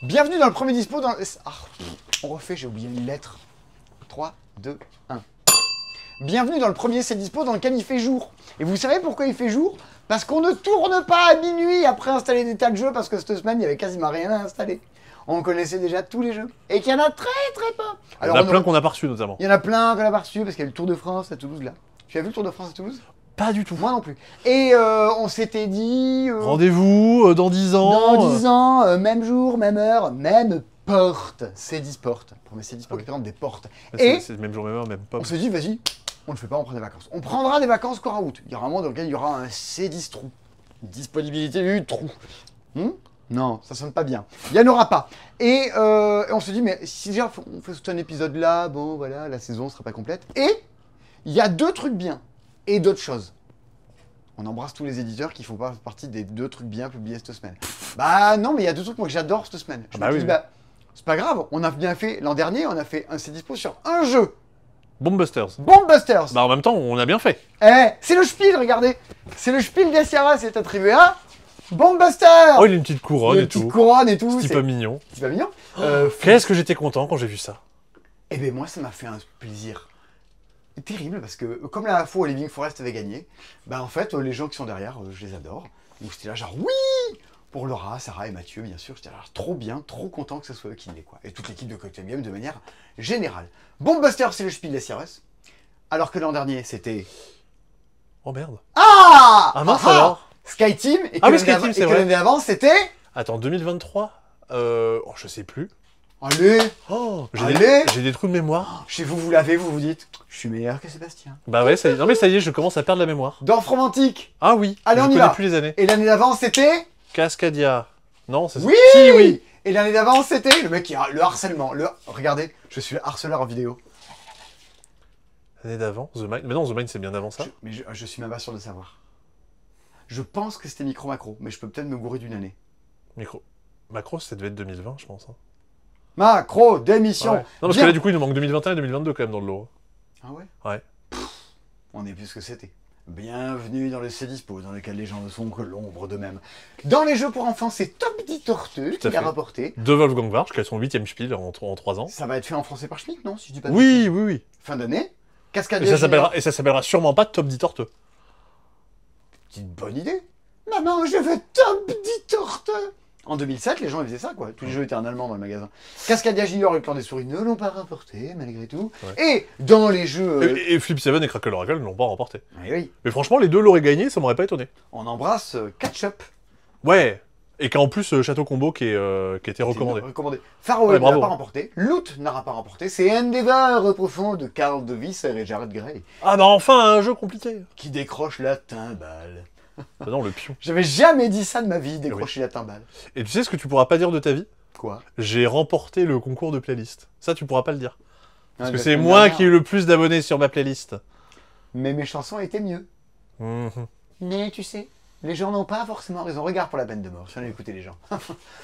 Bienvenue dans le premier dispo dans... Ah, on refait, j'ai oublié une lettre. 3, 2, 1. Bienvenue dans le premier C'est dispo dans lequel il fait jour. Et vous savez pourquoi il fait jour? Parce qu'on ne tourne pas à minuit après installer des tas de jeux, parce que cette semaine, il n'y avait quasiment rien à installer. On connaissait déjà tous les jeux. Et qu'il y en a très peu. Alors, il y en a plein qu'on n'a pas reçu notamment. Il y en a plein qu'on n'a pas reçu, parce qu'il y a eu le Tour de France à Toulouse là. Tu as vu le Tour de France à Toulouse? Pas du tout. Moi non plus. Et on s'était dit... Rendez-vous dans 10 ans. Dans 10 ans, même jour, même heure, même porte. C'est 10 portes. Mais c'est 10 portes qui présentent des portes. Et c'est le même jour, même heure, même pas. on se dit, vas-y, on ne le fait pas, on prend des vacances. On prendra des vacances qu'en août. Il y aura un mois dans lequel il y aura un C10 trou. Disponibilité du trou. Non, ça sonne pas bien. Il n'y en aura pas. Et on se dit, mais si déjà on fait tout un épisode là, bon voilà, la saison ne sera pas complète. Et il y a deux trucs bien et d'autres choses. On embrasse tous les éditeurs qui font pas partie des deux trucs bien publiés cette semaine. Bah non, mais il y a deux trucs moi que j'adore cette semaine. Je me dis, c'est pas grave, on a bien fait, l'an dernier, on a fait un C dispo sur un jeu. Bombbusters. Bombbusters. Bah en même temps, on a bien fait. Eh, c'est le spiel, regardez. C'est le spiel des Sierra, c'est attribué à Bombbusters. Oh, il a une petite couronne Une et tout. petite couronne et tout. C'est pas mignon. C'est pas mignon. Qu'est-ce que j'étais content quand j'ai vu ça. Eh ben moi, ça m'a fait un plaisir terrible parce que comme la fois où Living Forest avait gagné, bah en fait les gens qui sont derrière, je les adore. Donc j'étais là genre oui pour Laura, Sarah et Mathieu bien sûr. J'étais là trop bien, trop content que ce soit eux qui l'aient quoi. Et toute l'équipe de Cocktail Game de manière générale. Bombbuster c'est le spiel des CRS. Alors que l'an dernier c'était... Oh merde. Ah mince alors. Skyteam et que ah oui Skyteam c'est vrai. l'année avant c'était... Attends 2023 oh je sais plus. Allez. Oh Allez. J'ai des trous de mémoire. Chez vous, vous l'avez, vous vous dites, je suis meilleur que Sébastien. Bah ouais, non mais ça y est, je commence à perdre la mémoire. Dans Romantique. Ah oui. Allez, je on y connais va. plus les années. Et l'année d'avant, c'était... Cascadia. Non, c'est ça. Oui. Si, oui. Et l'année d'avant, c'était le mec qui a le harcèlement. Regardez, je suis le harceleur en vidéo. L'année d'avant, The Mind. Mais non, The Mind c'est bien avant ça. Je suis même pas sûr de savoir. Je pense que c'était Micro Macro, mais je peux peut-être me gourer d'une année. Macro, ça devait être 2020, je pense. Hein. Macro, démission. Ouais. Non, parce que là, du coup, il nous manque 2021 et 2022 quand même dans le lot. Ah ouais? Ouais. On est plus ce que c'était. Bienvenue dans le C-Dispo, dans lequel les gens ne sont que l'ombre d'eux-mêmes. Dans les jeux pour enfants, c'est Top 10 Torteux qui l'a rapporté. De Wolfgang Warsch, qui a son 8ème spiel en 3 ans. Ça va être fait en français par Schmitt, non? Si je dis pas oui. Fin d'année. Cascade. Et ça s'appellera sûrement pas Top 10 Torteux. Petite bonne idée. Maman, je veux Top 10 Torteux. En 2007, les gens ils faisaient ça, quoi. Tous les jeux étaient en allemand dans le magasin. Cascadia Junior et le Clan des Souris ne l'ont pas remporté, malgré tout. Ouais. Et dans les jeux... Et Flip 7 et Crackle Oracle ne l'ont pas remporté. Oui. Mais franchement, les deux l'auraient gagné, ça m'aurait pas étonné. On embrasse Catch-Up. Ouais. Et qu'en plus, Château Combo qui était recommandé. Faroe n'a pas remporté. Loot n'aura pas remporté. C'est Endeavor profond de Carl de Visser et Jared Gray. Ah bah enfin, un jeu compliqué. Qui décroche la timbale. Ah non, le pion. J'avais jamais dit ça de ma vie, décrocher la timbale. Et tu sais ce que tu pourras pas dire de ta vie? Quoi? J'ai remporté le concours de playlist. Ça, tu pourras pas le dire. Parce que c'est moi qui ai eu le plus d'abonnés sur ma playlist. Mais mes chansons étaient mieux. Mais tu sais, les gens n'ont pas forcément raison. Regarde pour la peine de mort, si on a écouté les gens.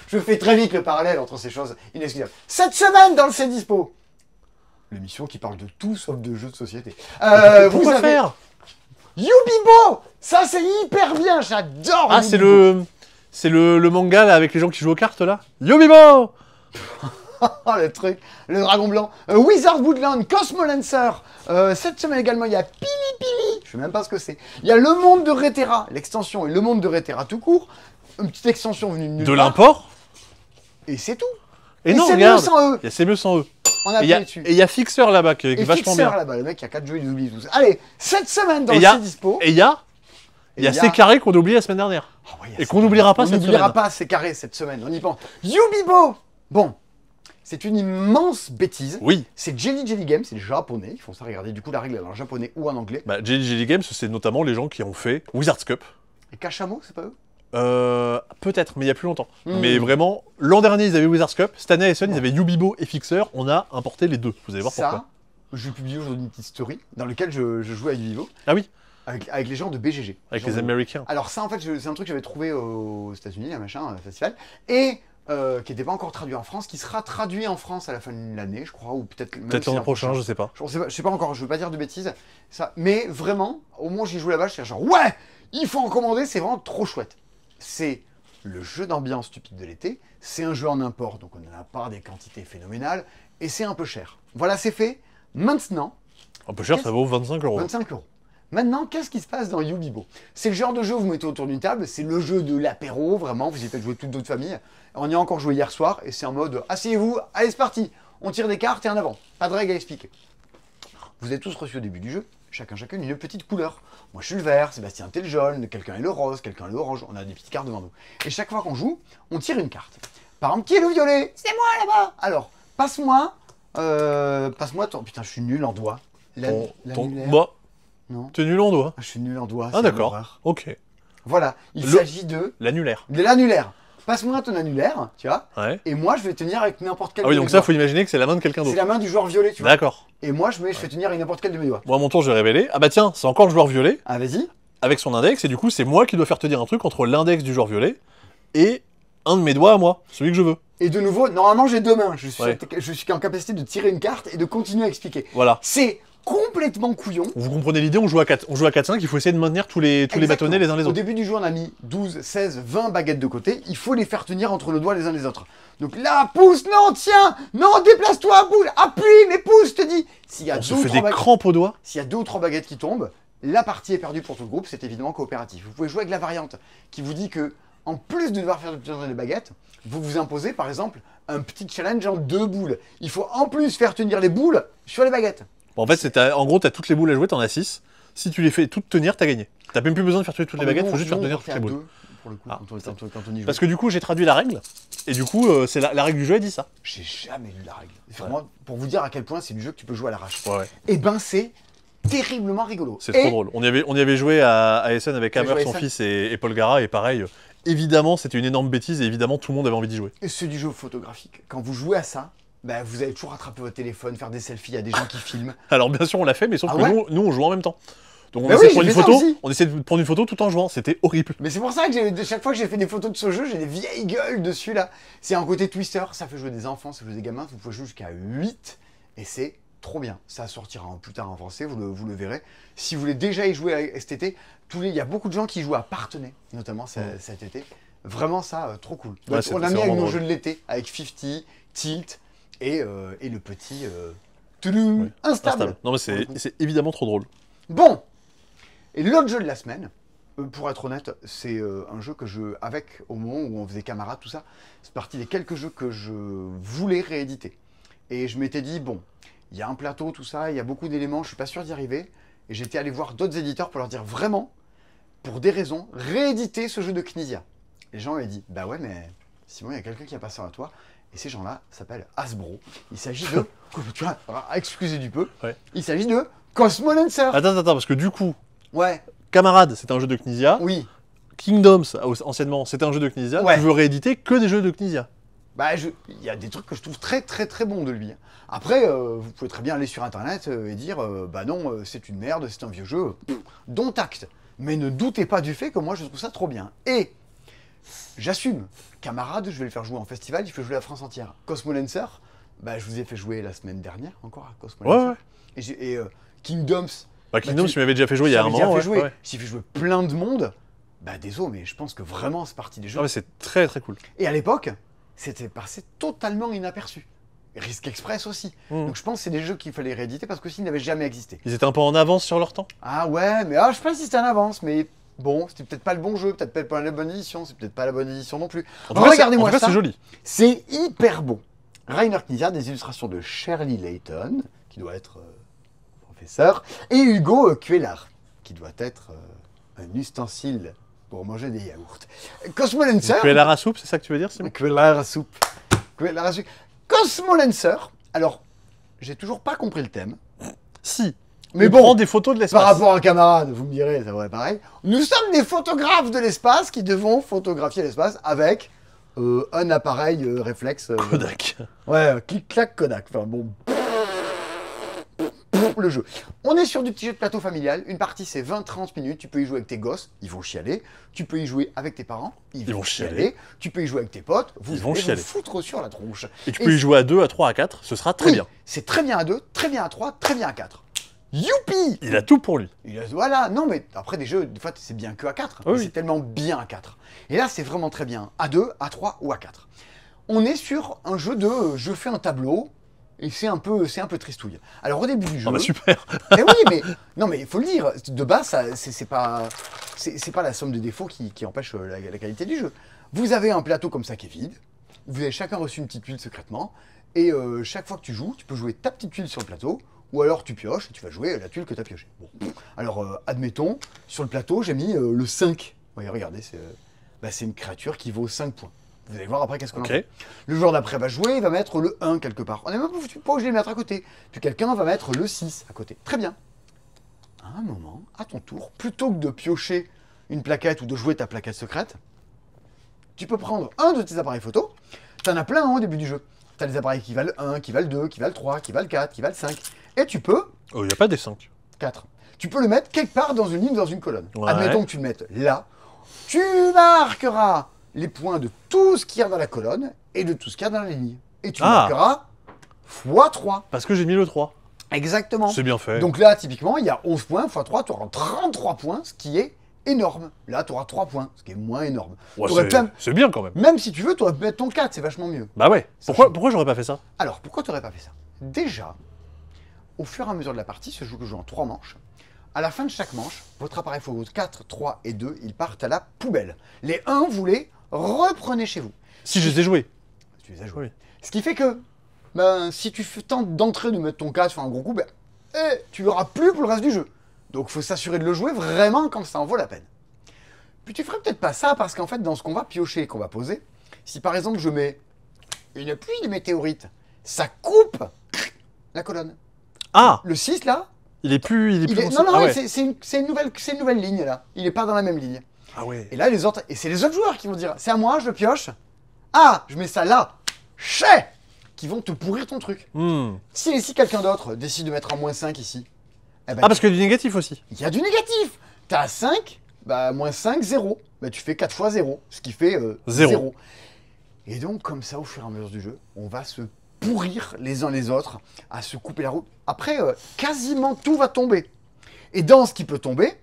Je fais très vite le parallèle entre ces choses inexcusables. Cette semaine dans le C'est Dispo, l'émission qui parle de tout sauf de jeux de société. Pourquoi faire Yubibo. Ça c'est hyper bien, j'adore. Ah, c'est le manga là avec les gens qui jouent aux cartes là. Yubibo. Le truc, le dragon blanc. Wizard Woodland, Cosmolancer. Cette semaine également, il y a Pili Pili. Je sais même pas ce que c'est. Il y a Le Monde de Rétera, l'extension et Le Monde de Rétera tout court. Une petite extension venue de nulle part. L'import. Et c'est tout. Et non, c'est regarde. mieux sans eux. Il y a C'est mieux sans eux. On a dessus. Et il y a Fixer là-bas qui est vachement bien. Fixer là-bas, le mec qui a 4 jeux, il oublie tous. Allez, cette semaine dans le C'est Dispo. Et il y a C'est carré qu'on a oublié la semaine dernière. Oh, ouais, et qu'on n'oubliera pas cette semaine. On n'oubliera pas C'est carré cette semaine, on y pense. Yubibo. Bon. C'est une immense bêtise. Oui. C'est Jelly Jelly Games, c'est les japonais. Ils font ça, regardez. Du coup, la règle est en japonais ou en anglais. Bah, Jelly Jelly Games, c'est notamment les gens qui ont fait Wizard's Cup. Et Cachamo, c'est pas eux? Peut-être, mais il y a plus longtemps. Mais vraiment, l'an dernier, ils avaient Wizard's Cup. Cette année, à Essen, ils avaient Yubibo et Fixer. On a importé les deux. Vous allez voir pourquoi. Je vais publier aujourd'hui une petite story dans laquelle je joue à Yubibo. Ah oui. Avec les gens de BGG. Avec les Américains. Alors ça, en fait, c'est un truc que j'avais trouvé aux États-Unis, un machin, un festival. Et... qui n'était pas encore traduit en France, qui sera traduit en France à la fin de l'année, je crois, ou peut-être l'an prochain, je sais pas. Je sais pas encore, je veux pas dire de bêtises. Ça, mais vraiment, au moment où j'y joue là-bas, je suis genre ouais, il faut en commander, c'est vraiment trop chouette. C'est le jeu d'ambiance stupide de l'été. C'est un jeu en import, donc on n'en a pas des quantités phénoménales, et c'est un peu cher. Voilà, c'est fait. Maintenant, Un peu cher, ça vaut 25 €. 25 €. Maintenant, qu'est-ce qui se passe dans Yubibo? C'est le genre de jeu où vous mettez autour d'une table, c'est le jeu de l'apéro, vraiment, vous y faites jouer toute votre famille. On y a encore joué hier soir, et c'est en mode « Asseyez-vous, allez c'est parti !» On tire des cartes et en avant. Pas de règles à expliquer. Vous êtes tous reçus au début du jeu, chacune une petite couleur. Moi je suis le vert, Sébastien t'es le jaune, quelqu'un est le rose, quelqu'un est l'orange, on a des petites cartes devant nous. Et chaque fois qu'on joue, on tire une carte. Par exemple, qui est le violet? C'est moi là-bas. Alors, passe-moi ton... Putain, je suis nul en doigts. L'annulaire. Bah, Non. t'es nul en doigt. Ah, je suis nul en doigts. Ah c'est d'accord, l'horreur. ok. Voilà, il s'agit de L'annulaire. l'annulaire. Passe-moi ton annulaire, tu vois, Ouais. et moi je vais tenir avec n'importe quel Ah oui, de donc mes ça, doigts. faut imaginer que c'est la main de quelqu'un C'est d'autre. la main du joueur violet, tu vois. D'accord. Et moi je fais tenir avec n'importe quel de mes doigts. Moi, à mon tour, je vais révéler. Ah bah tiens, c'est encore le joueur violet, Ah, vas-y. avec son index, et du coup, c'est moi qui dois faire tenir un truc entre l'index du joueur violet et un de mes doigts à moi, celui que je veux. Et de nouveau, normalement j'ai deux mains. Je suis, Ouais. je suis en capacité de tirer une carte et de continuer à expliquer. Voilà. C'est complètement couillon. Vous comprenez l'idée, on joue à 4, 5, il faut essayer de maintenir tous les bâtonnets les uns les Au autres. début du jeu, on a mis 12, 16, 20 baguettes de côté. Il faut les faire tenir entre nos doigts les uns les autres. Donc là, pousse, non, tiens, non, déplace-toi, bouge, appuie, mais pousse, je te dis. S'il y a On se deux ou fait trois des baguettes- crampes aux doigts. S'il y a 2 ou 3 baguettes qui tombent, la partie est perdue pour tout le groupe, c'est évidemment coopératif. Vous pouvez jouer avec la variante qui vous dit que, en plus de devoir faire tenir des baguettes, vous vous imposez par exemple un petit challenge en 2 boules. Il faut en plus faire tenir les boules sur les baguettes. Bon, en fait, en gros, t'as toutes les boules à jouer, t'en as 6. Si tu les fais toutes tenir, t'as gagné. T'as même plus besoin de faire tenir toutes les baguettes, faut juste faire tenir toutes les boules. Pour le coup, Ah, quand on y joue. Parce que du coup, j'ai traduit la règle, et du coup, c'est la règle du jeu, elle dit ça. J'ai jamais lu la règle. Vraiment, pour vous dire à quel point c'est du jeu que tu peux jouer à l'arrache. Ouais. Et ben c'est terriblement rigolo. C'est Et trop drôle. On y avait joué à Essen avec T'as joué Hammer, à son Essen fils, et Paul Gara, et pareil, évidemment, c'était une énorme bêtise, et évidemment, tout le monde avait envie d'y jouer. Et c'est du jeu photographique. Quand vous jouez à ça, bah, vous allez toujours attraper votre téléphone, faire des selfies, il y a des gens qui filment. Alors, bien sûr, on l'a fait, mais sauf Ah que ouais nous, on joue en même temps. Donc, on Bah essayait oui, de prendre j'ai une fait ça photo, aussi. on essayait de prendre une photo tout en jouant, c'était horrible. Mais c'est pour ça que chaque fois que j'ai fait des photos de ce jeu, j'ai des vieilles gueules dessus là. C'est un côté Twister, ça fait jouer des enfants, ça fait jouer des gamins, vous pouvez jouer jusqu'à 8 et c'est trop bien. Ça sortira plus tard en français, vous le verrez. Si vous voulez déjà y jouer cet été, il y a beaucoup de gens qui jouent à Partenay, notamment cet été. Vraiment ça, trop cool. Ouais, Donc, on a c'est mis avec vraiment nos drôle. jeux de l'été, avec 50, Tilt et le petit Toulouse, Ouais. instable. Instable. Non, mais pour le coup. c'est évidemment trop drôle. Bon, et l'autre jeu de la semaine, pour être honnête, c'est un jeu que au moment où on faisait camarades, tout ça, c'est parti des quelques jeux que je voulais rééditer. Et je m'étais dit, bon, il y a un plateau, tout ça, il y a beaucoup d'éléments, je suis pas sûr d'y arriver. Et j'étais allé voir d'autres éditeurs pour leur dire vraiment, pour des raisons, rééditer ce jeu de Knizia. Les gens m'avaient dit, bah ouais, mais Simon, il y a quelqu'un qui a passé à toi. Et ces gens-là s'appellent Hasbro. Il s'agit de, tu vois, excusez du peu, Ouais. il s'agit de Cosmolancer. Attends, parce que du coup, Ouais, Camarade, c'était un jeu de Knizia. oui. Kingdoms, anciennement, c'était un jeu de Knizia. Ouais. Tu veux rééditer que des jeux de Knizia. Bah, il y a des trucs que je trouve très très très bons de lui. Après, vous pouvez très bien aller sur internet et dire bah non, c'est une merde, c'est un vieux jeu, dont acte. Mais ne doutez pas du fait que moi je trouve ça trop bien. Et j'assume, camarade, je vais le faire jouer en festival, il fait jouer la France entière. Cosmolancer, bah je vous ai fait jouer la semaine dernière encore à Cosmolancer. Ouais. Et Kingdoms, Bah, Kingdoms, tu- tu m'avais déjà fait jouer il y a un déjà moment. fait jouer. Ouais. S'il fait jouer plein de monde, bah désolé, mais je pense que vraiment c'est partie des jeux. Ah, mais c'est très très cool. Et à l'époque, c'était passé totalement inaperçu. Risque Express aussi. Mmh. Donc je pense que c'est des jeux qu'il fallait rééditer parce que s'ils n'avaient jamais existé. Ils étaient un peu en avance sur leur temps. Ah ouais, mais je sais pas si c'était en avance, mais bon, c'était peut-être pas le bon jeu, peut-être pas la bonne édition, c'est peut-être pas la bonne édition non plus. En tout cas, Regardez-moi ça, c'est joli. c'est hyper beau. Rainer Knizia, des illustrations de Shirley Layton, qui doit être professeur, et Hugo Cuellar, qui doit être un ustensile pour manger des yaourts. Cosmolancer... Tu es la à soupe, c'est ça que tu veux dire, Simon? Quellar à soupe. Quellar à soupe. Cosmolancer. Alors, j'ai toujours pas compris le thème. Si. Mais On bon, prend des photos de l'espace. par rapport à un camarade, vous me direz, ça va pareil. Nous sommes des photographes de l'espace qui devons photographier l'espace avec un appareil réflexe. Kodak. Ouais, clic-clac Kodak. Enfin bon. Le jeu. On est sur du petit jeu de plateau familial. Une partie, c'est 20-30 minutes. Tu peux y jouer avec tes gosses, ils vont chialer. Tu peux y jouer avec tes parents, ils vont chialer. Tu peux y jouer avec tes potes, Ils vont allez chialer. vous foutre sur la tronche. Et tu peux y jouer à 2, à 3, à 4, ce sera très Oui, bien. c'est très bien à 2, très bien à 3, très bien à 4. Youpi! Il a tout pour lui. Voilà, non mais après des jeux, des fois c'est bien que à 4. Oui, oui. C'est tellement bien à 4. Et là c'est vraiment très bien. À 2, à 3 ou à 4. On est sur un jeu de je fais un tableau et c'est un peu tristouille. Alors au début du jeu. Ah bah super. Mais oui, mais non mais il faut le dire, de base ça, c'est pas la somme des défauts qui empêche la qualité du jeu. Vous avez un plateau comme ça qui est vide. Vous avez chacun reçu une petite tuile secrètement. Et chaque fois que tu joues, tu peux jouer ta petite tuile sur le plateau. Ou alors tu pioches et tu vas jouer la tuile que tu as piochée. Bon. Alors, admettons, sur le plateau, j'ai mis le 5. Oui, regardez, c'est une créature qui vaut 5 points. Vous allez voir après qu'est-ce qu'on en fait. Le joueur d'après va jouer, il va mettre le 1 quelque part. On n'est même pas obligé de le mettre à côté. Puis quelqu'un va mettre le 6 à côté. Très bien. À un moment, à ton tour, plutôt que de piocher une plaquette ou de jouer ta plaquette secrète, tu peux prendre un de tes appareils photo. Tu en as plein au début du jeu. Tu as des appareils qui valent 1, qui valent 2, qui valent 3, qui valent 4, qui valent 5. Et tu peux... Oh, il n'y a pas des 5. 4. Tu peux le mettre quelque part dans une ligne, dans une colonne. Ouais. Admettons que tu le mettes là. Tu marqueras les points de tout ce qu'il y a dans la colonne et de tout ce qu'il y a dans la ligne. Et tu marqueras x3. Parce que j'ai mis le 3. Exactement. C'est bien fait. Donc là, typiquement, il y a 11 points x3, tu auras 33 points, ce qui est énorme. Là, tu auras 3 points, ce qui est moins énorme. Ouais, c'est bien quand même. Même si tu veux, tu aurais pu mettre ton 4, c'est vachement mieux. Bah ouais. Pourquoi j'aurais pas fait ça? Alors, pourquoi tu n'aurais pas fait ça? Déjà, au fur et à mesure de la partie, ce jeu que je joue en 3 manches, à la fin de chaque manche, votre appareil photo 4, 3 et 2, ils partent à la poubelle. Les 1, vous les reprenez chez vous. Si je les ai joués. Tu les as joués. Oui. Ce qui fait que, si tu tentes d'entrer, de mettre ton 4 sur un gros coup, tu l'auras plus pour le reste du jeu. Donc, il faut s'assurer de le jouer vraiment quand ça en vaut la peine. Puis tu ferais peut-être pas ça, parce qu'en fait, dans ce qu'on va piocher et qu'on va poser, si par exemple je mets une pluie de météorites, ça coupe la colonne. Ah, Le 6 là, il est plus non, ah ouais. c'est une nouvelle ligne là. Il est pas dans la même ligne. Ah ouais. Et là, c'est les autres joueurs qui vont dire, c'est à moi, je le pioche. Ah, je mets ça là. Chais, qui vont te pourrir ton truc. Si quelqu'un d'autre décide de mettre un -5 ici, eh ben, Ah, parce qu'il y a du négatif aussi. il y a du négatif. T'as 5, -5, 0. Tu fais 4 fois 0, ce qui fait 0. 0. Et donc, comme ça, au fur et à mesure du jeu, on va se pourrir les uns les autres, à se couper la route. Après, quasiment tout va tomber. Et dans ce qui peut tomber,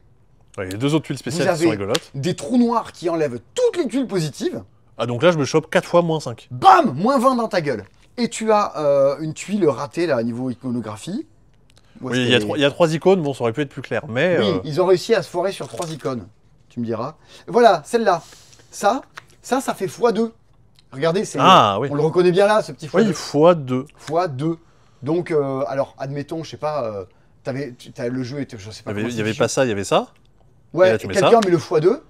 Ouais, il y a 2 autres tuiles vous spéciales qui sont avez rigolotes. des trous noirs qui enlèvent toutes les tuiles positives. Ah, donc là, je me chope 4 fois -5. Bam, -20 dans ta gueule. Et tu as une tuile ratée là, à niveau iconographie. Oui, il y a 3 icônes, bon, ça aurait pu être plus clair, mais... Oui, ils ont réussi à se foirer sur 3 icônes. Tu me diras. Voilà, celle-là. Ça fait x2. Regardez, oui. on le reconnaît bien là, ce petit x2. Oui, x2. x2. Donc, alors, admettons, je sais pas, le jeu était, je sais pas. Il y avait pas ça, il y avait ça. Ouais, et là, tu mets quelqu'un met le x2.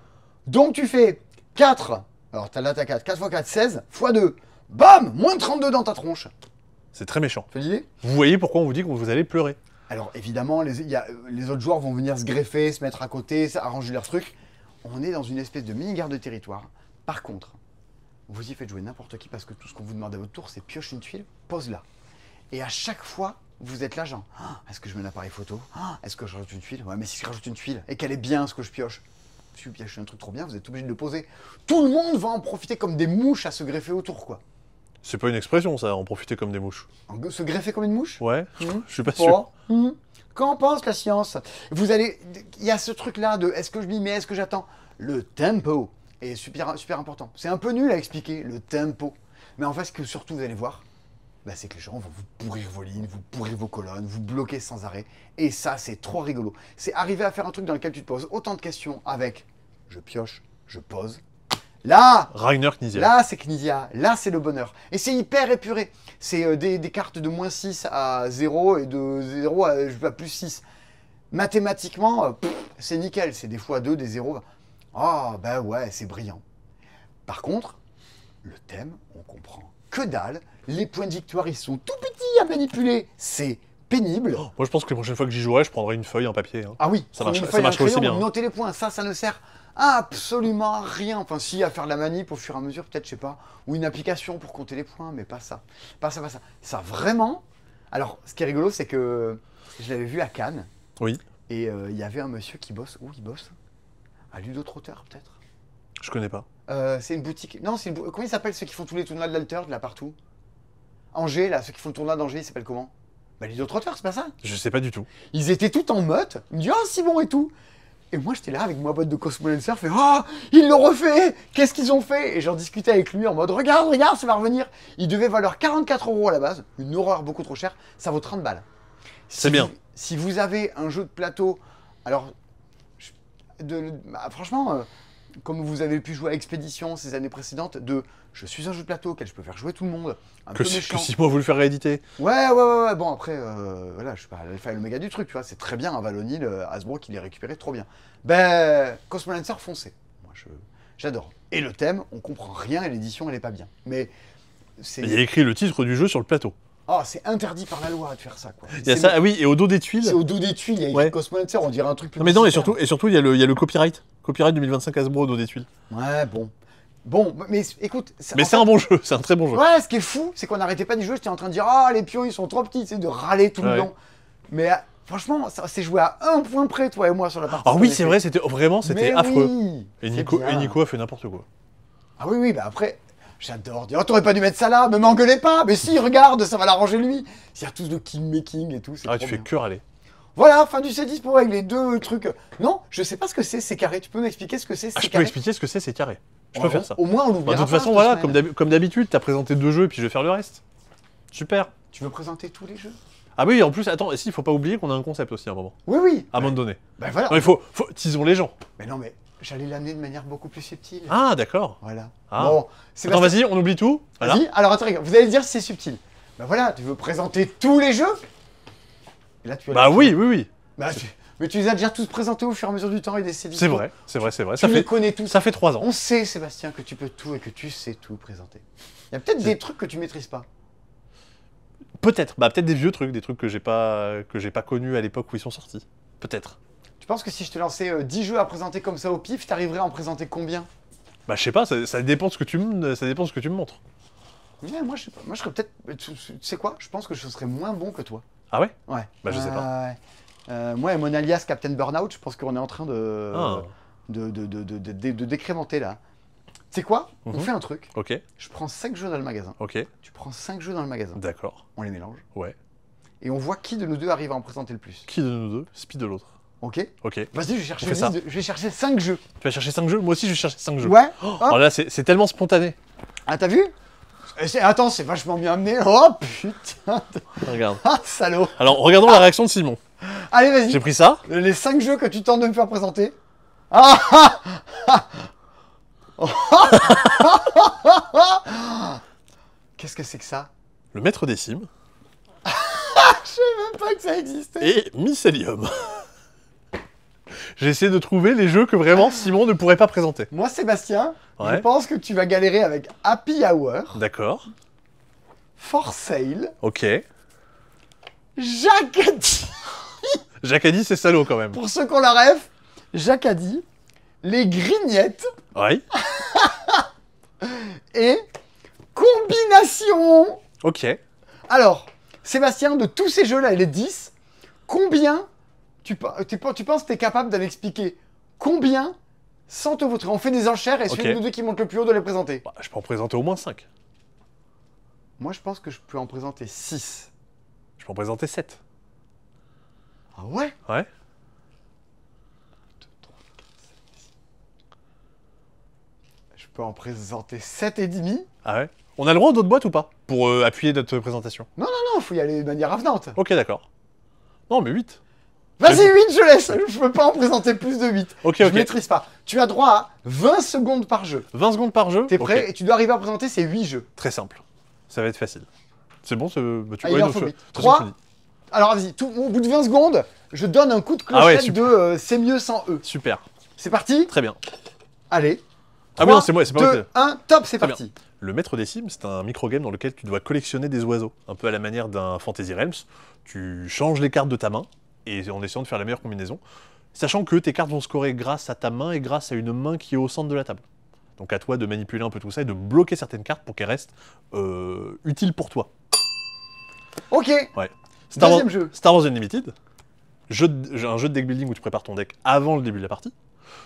Donc, tu fais 4. Alors, là, t'as 4. 4 x 4, 16. x2. Bam, -32 dans ta tronche. C'est très méchant. Tu fais l'idée? Vous voyez pourquoi on vous dit que vous allez pleurer. Alors, évidemment, les autres joueurs vont venir se greffer, se mettre à côté, arranger leurs trucs. On est dans une espèce de mini-guerre de territoire. Par contre, vous y faites jouer n'importe qui parce que tout ce qu'on vous demande à votre tour, c'est pioche une tuile, pose-la. Et à chaque fois, vous êtes là, genre, est-ce que je mets l'appareil photo? Est-ce que je rajoute une tuile? Ouais, mais si je rajoute une tuile et qu'elle est bien ce que je pioche, si vous piochez un truc trop bien, vous êtes obligé de le poser. Tout le monde va en profiter comme des mouches à se greffer autour, quoi. C'est pas une expression, ça, en profiter comme des mouches. Se greffer comme une mouche? Ouais, je suis pas sûr. Qu'en pense la science? Il y a ce truc-là de est-ce que je m'y mets, est-ce que j'attends? Le tempo est super, super important. C'est un peu nul à expliquer, le tempo. Mais en fait, ce que surtout vous allez voir, c'est que les gens vont vous pourrir vos lignes, vous pourrir vos colonnes, vous bloquer sans arrêt. Et ça, c'est trop rigolo. C'est arriver à faire un truc dans lequel tu te poses autant de questions avec je pioche, je pose. Là, Rainer Knizia. Là, c'est Knizia. Là, c'est le bonheur. Et c'est hyper épuré. C'est des cartes de -6 à 0 et de 0 à +6. Mathématiquement, c'est nickel. C'est des x2, des 0. Oh, ouais, c'est brillant. Par contre, le thème, on comprend que dalle. Les points de victoire, ils sont tout petits à manipuler. C'est pénible. Moi, je pense que les prochaines fois que j'y jouerai, je prendrai une feuille, un papier. Hein. Ah oui, ça prenez marche, une ça feuille, marche un aussi crayon, bien. notez les points. Ça ne sert absolument à rien. Enfin, si, à faire de la manip au fur et à mesure, peut-être, je sais pas. Ou une application pour compter les points, mais pas ça. Pas ça. Ça, vraiment... Alors, ce qui est rigolo, c'est que je l'avais vu à Cannes. Oui. Et il y avait un monsieur qui bosse. Où il bosse? À Ludo-Trotteur, peut-être? Je connais pas. C'est une boutique... Non, comment ils s'appellent ceux qui font tous les tournois de l'Alter, de là, partout? Angers, là, ceux qui font le tournoi d'Angers, ils s'appellent comment? Bah les autres auteurs, c'est pas ça. Je sais pas du tout. Ils étaient tout en meute. Ils me disent, oh, c'est bon et tout. Et moi, j'étais là avec ma boîte de Cosmolancer, fait, oh, ils l'ont refait. Qu'est-ce qu'ils ont fait? Et j'en discutais avec lui en mode, regarde, regarde, ça va revenir. Il devait valoir 44 € à la base. Une horreur beaucoup trop chère. Ça vaut 30 balles. C'est bien. Si vous avez un jeu de plateau, alors, franchement, comme vous avez pu jouer à Expédition ces années précédentes, je suis un jeu de plateau auquel je peux faire jouer tout le monde, un peu méchant. Que 6 mois voulu faire rééditer. Ouais. Bon, après, voilà, je suis pas l'alpha et l'oméga du truc, tu vois. C'est très bien, un Valonil, Hasbro qui l'ait récupéré, trop bien. Ben, Cosmolancer, foncez. Moi, j'adore. Et le thème, on comprend rien et l'édition, elle est pas bien. Mais c'est... Il y a écrit le titre du jeu sur le plateau. Oh, c'est interdit par la loi de faire ça, quoi. Il y a ça, ah oui, et au dos des tuiles. C'est au dos des tuiles, il y a écrit Cosmolancer, on dirait un truc plus. Non mais non, et surtout, il y a le copyright. Copyright 2025 Hasbro au dos des tuiles. Ouais, bon. Bon, mais écoute... Mais c'est un bon jeu, c'est un très bon jeu. Ouais, ce qui est fou, c'est qu'on n'arrêtait pas d'y jouer, j'étais en train de dire « Ah, les pions, ils sont trop petits », c'est de râler tout le long. Mais franchement, ça s'est joué à un point près, toi et moi, sur la partie. Ah oui, c'est vrai, c'était affreux. Oui, et Nico a fait n'importe quoi. Ah oui, bah après... J'adore dire, oh, t'aurais pas dû mettre ça là, me m'engueulez pas, mais si, regarde, ça va l'arranger lui. Il y a tous de king-making et tout, c'est Ah, tu fais que râler. Voilà, fin du C10 pour régler deux trucs. Non, je sais pas ce que c'est carré, tu peux m'expliquer ce que c'est Je peux expliquer ce que c'est carré. Je peux faire ça. Au moins, on l'oubliera. De toute façon, voilà, comme d'habitude, t'as présenté 2 jeux et puis je vais faire le reste. Super. Tu veux présenter tous les jeux? Ah oui, en plus, attends, il faut pas oublier qu'on a un concept aussi à un moment. Oui. À un moment donné. Ben voilà. Non, il faut tisons les gens. Mais non, mais j'allais l'amener de manière beaucoup plus subtile. Ah, d'accord. Voilà. Ah. Bon, attends, vas-y, on oublie tout. Voilà. Vas-y, alors attends, vous allez dire si c'est subtil. Ben voilà, tu veux présenter tous les jeux? Et là, tu as oui. Bah, mais tu les as déjà tous présentés au fur et à mesure du temps et des CD. C'est vrai. Tu les connais tous. Ça fait 3 ans. On sait, Sébastien, que tu peux tout et que tu sais tout présenter. Il y a peut-être des trucs que tu maîtrises pas. Peut-être. Bah, peut-être des vieux trucs, des trucs que j'ai pas connus à l'époque où ils sont sortis. Peut-être. Tu penses que si je te lançais 10 jeux à présenter comme ça au pif, t'arriverais à en présenter combien? Bah, je sais pas, ça dépend de ce que tu me montres. Ouais, moi, je sais pas. Moi, je serais peut-être... Tu sais quoi? Je pense que je serais moins bon que toi. Ah ouais? Ouais. Bah, je sais pas. Moi et mon alias Captain Burnout, je pense qu'on est en train Ah. de décrémenter là. Tu sais quoi? On fait un truc. Ok. Je prends 5 jeux dans le magasin. Ok. Tu prends 5 jeux dans le magasin. D'accord. On les mélange. Ouais. Et on voit qui de nous deux arrive à en présenter le plus. Qui de nous deux? Speed de l'autre. Ok? Ok. Vas-y, On fait ça. je vais chercher 5 jeux. Tu vas chercher 5 jeux? Moi aussi, je vais chercher 5 jeux. Ouais. Oh là, c'est tellement spontané. Ah, t'as vu? Attends, c'est vachement bien amené. Oh putain. Regarde. Ah, salaud. Alors, regardons la réaction de Simon. Allez, vas-y. J'ai pris ça. Les 5 jeux que tu tentes de me faire présenter. Ah Qu'est-ce que c'est que ça? Le maître des cimes. Je savais même pas que ça existait. Et Mycelium. J'ai essayé de trouver les jeux que vraiment Simon ne pourrait pas présenter. Moi, Sébastien, Ouais. je pense que tu vas galérer avec Happy Hour, D'accord. For Sale, Ok. Jacadi. Jacques a dit c'est salaud quand même. Pour ceux qui ont la ref, Jacadi, Les Grignettes Oui. et Combination. Ok. Alors, Sébastien, de tous ces jeux-là, les 10, combien tu penses que tu es capable d'en expliquer combien sans te vautrer? On fait des enchères et celui de nous deux qui monte le plus haut de les présenter. Bah, je peux en présenter au moins 5. Moi, je pense que je peux en présenter 6. Je peux en présenter 7. Ah ouais? Ouais. Je peux en présenter 7 et demi. Ah ouais. On a le droit d'autres boîtes ou pas? Pour appuyer notre présentation. Non, faut y aller de manière avenante. Ok, d'accord. Non, mais 8. Vas-y, 8, je laisse. Je peux pas en présenter plus de 8. Ok, Je ok. maîtrise pas. Tu as droit à 20 secondes par jeu. 20 secondes par jeu. T'es prêt? Ok. Et tu dois arriver à présenter ces 8 jeux. Très simple. Ça va être facile. C'est bon, bah, tu Ah, il ouais, en donc, faut je- 8. de toute façon, 3. tu dis. Alors, vas-y, au bout de 20 secondes, je donne un coup de Ah ouais, clochette super. de c'est mieux sans eux. Super. C'est parti? Très bien. Allez. Ah oui, non, c'est moi, c'est pas moi 2, qui- 1, top, c'est Très parti. Le Maître des Cimes, c'est un microgame dans lequel tu dois collectionner des oiseaux, un peu à la manière d'un Fantasy Realms. Tu changes les cartes de ta main, et en essayant de faire la meilleure combinaison, sachant que tes cartes vont scorer grâce à ta main et grâce à une main qui est au centre de la table. Donc à toi de manipuler un peu tout ça et de bloquer certaines cartes pour qu'elles restent utiles pour toi. Ok. Ouais. Deuxième jeu. Star Wars Unlimited, un jeu de deck building où tu prépares ton deck avant le début de la partie.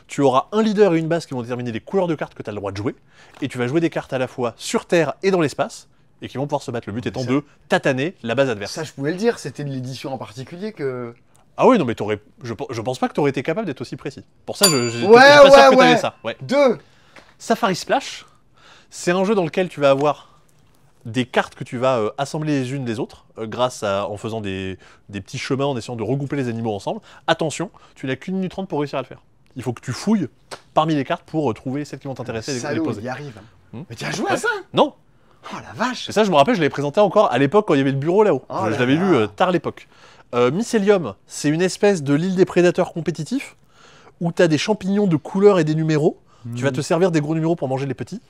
Tu auras un leader et une base qui vont déterminer les couleurs de cartes que tu as le droit de jouer, et tu vas jouer des cartes à la fois sur Terre et dans l'espace, et qui vont pouvoir se battre. Le but étant ça- de tataner la base adverse. Ça, je pouvais le dire, c'était de l'édition en particulier que... Ah oui, non, mais je pense pas que t'aurais été capable d'être aussi précis. Pour ça, je suis Ouais, pas sûr que ouais. t'avais ça. Ouais. 2. Safari Splash, c'est un jeu dans lequel tu vas avoir des cartes que tu vas assembler les unes des autres, en faisant des petits chemins, en essayant de regrouper les animaux ensemble. Attention, tu n'as qu'une minute 30 pour réussir à le faire. Il faut que tu fouilles parmi les cartes pour trouver celles qui vont t'intéresser et les Salaud, poser. il y arrive. Hmm. Mais tu as joué à Ouais. ça? Non. Oh la vache. Et ça, je me rappelle, je l'avais présenté encore à l'époque quand il y avait le bureau là-haut. Oh je là l'avais là. lu tard l'époque. Mycelium, c'est une espèce de l'île des prédateurs compétitifs où tu as des champignons de couleurs et des numéros. Tu vas te servir des gros numéros pour manger les petits.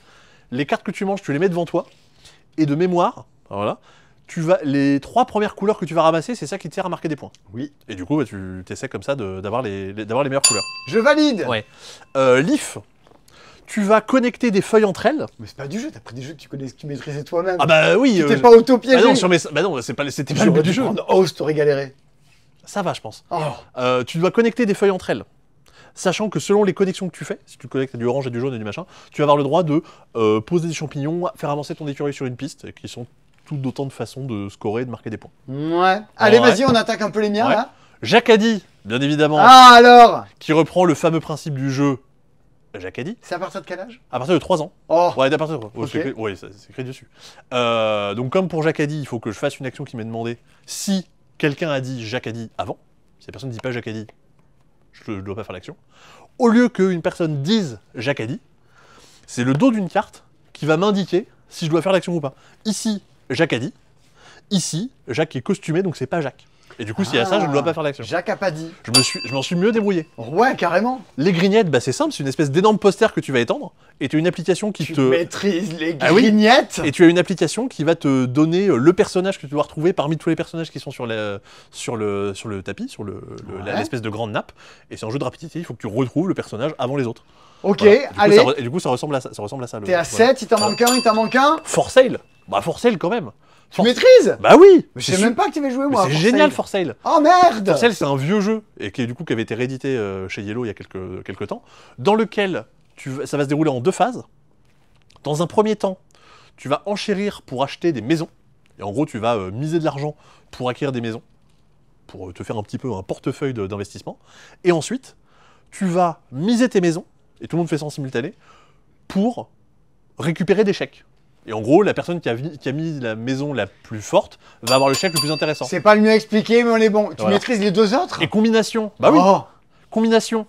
Les cartes que tu manges, tu les mets devant toi. Et de mémoire, voilà, les 3 premières couleurs que tu vas ramasser, c'est ça qui te sert à marquer des points. Oui. Et du coup, bah, tu essaies comme ça d'avoir les meilleures couleurs. Je valide. Ouais. Leaf, tu vas connecter des feuilles entre elles. Mais c'est pas du jeu, t'as pris des jeux que tu connais, que tu maîtrisais toi-même. Ah bah oui. Tu t'es pas auto-piégé. Ah non, bah non, c'était pas le but du jeu. Host, t'aurais galéré. Ça va, je pense. Oh. Tu dois connecter des feuilles entre elles. Sachant que selon les connexions que tu fais, si tu connectes du orange et du jaune et du machin, tu vas avoir le droit de poser des champignons, faire avancer ton écureuil sur une piste, qui sont toutes d'autant de façons de scorer et de marquer des points. Ouais. Allez, Ouais. vas-y, on attaque un peu les miens Ouais. là. Jacadi, bien évidemment, Ah alors. qui reprend le fameux principe du jeu Jacadi, C'est à partir de quel âge? à partir de 3 ans. Oh. Ouais, à partir de 3 ans. Ok. C'est écrit dessus. Donc comme pour Jacadi, il faut que je fasse une action qui m'est demandée. Si quelqu'un a dit Jacadi avant, si la personne ne dit pas Jacadi, je ne dois pas faire l'action. Au lieu qu'une personne dise Jacadi, c'est le dos d'une carte qui va m'indiquer si je dois faire l'action ou pas. Ici, Jacadi. Ici, Jacques est costumé, donc c'est pas Jacques. Et du coup, s'il y a ça, je ne dois pas faire l'action. Jacques a pas dit. Je m'en suis mieux débrouillé. Ouais, carrément. Les grignettes, bah c'est simple, c'est une espèce d'énorme poster que tu vas étendre, et tu as une application qui Tu te... maîtrises les Ah oui. grignettes. Et tu as une application qui va te donner le personnage que tu dois retrouver parmi tous les personnages qui sont sur le tapis, sur Ouais. l'espèce de grande nappe. Et c'est un jeu de rapidité, il faut que tu retrouves le personnage avant les autres. Ok, Voilà. Et du coup, allez. et du coup, ça ressemble à ça. T'es à 7, il t'en manque un, il t'en manque un. For Sale. Bah, For Sale quand même. Tu maîtrises? Bah oui. Mais je sais même pas que tu avais joué Mais moi. c'est à génial, For For Sale. Sale. Oh merde. For Sale, c'est un vieux jeu, et qui du coup qui avait été réédité chez Yellow il y a quelques temps, dans lequel ça va se dérouler en 2 phases. Dans un premier temps, tu vas enchérir pour acheter des maisons. Et en gros, tu vas miser de l'argent pour acquérir des maisons, pour te faire un petit peu un portefeuille d'investissement. Et ensuite, tu vas miser tes maisons, et tout le monde fait ça en simultané, pour récupérer des chèques. Et en gros, la personne qui a mis la maison la plus forte va avoir le chèque le plus intéressant. C'est pas le mieux expliqué, mais on est bon. Tu Voilà. maîtrises les 2 autres? Et combination. Bah oui, Oh. combination.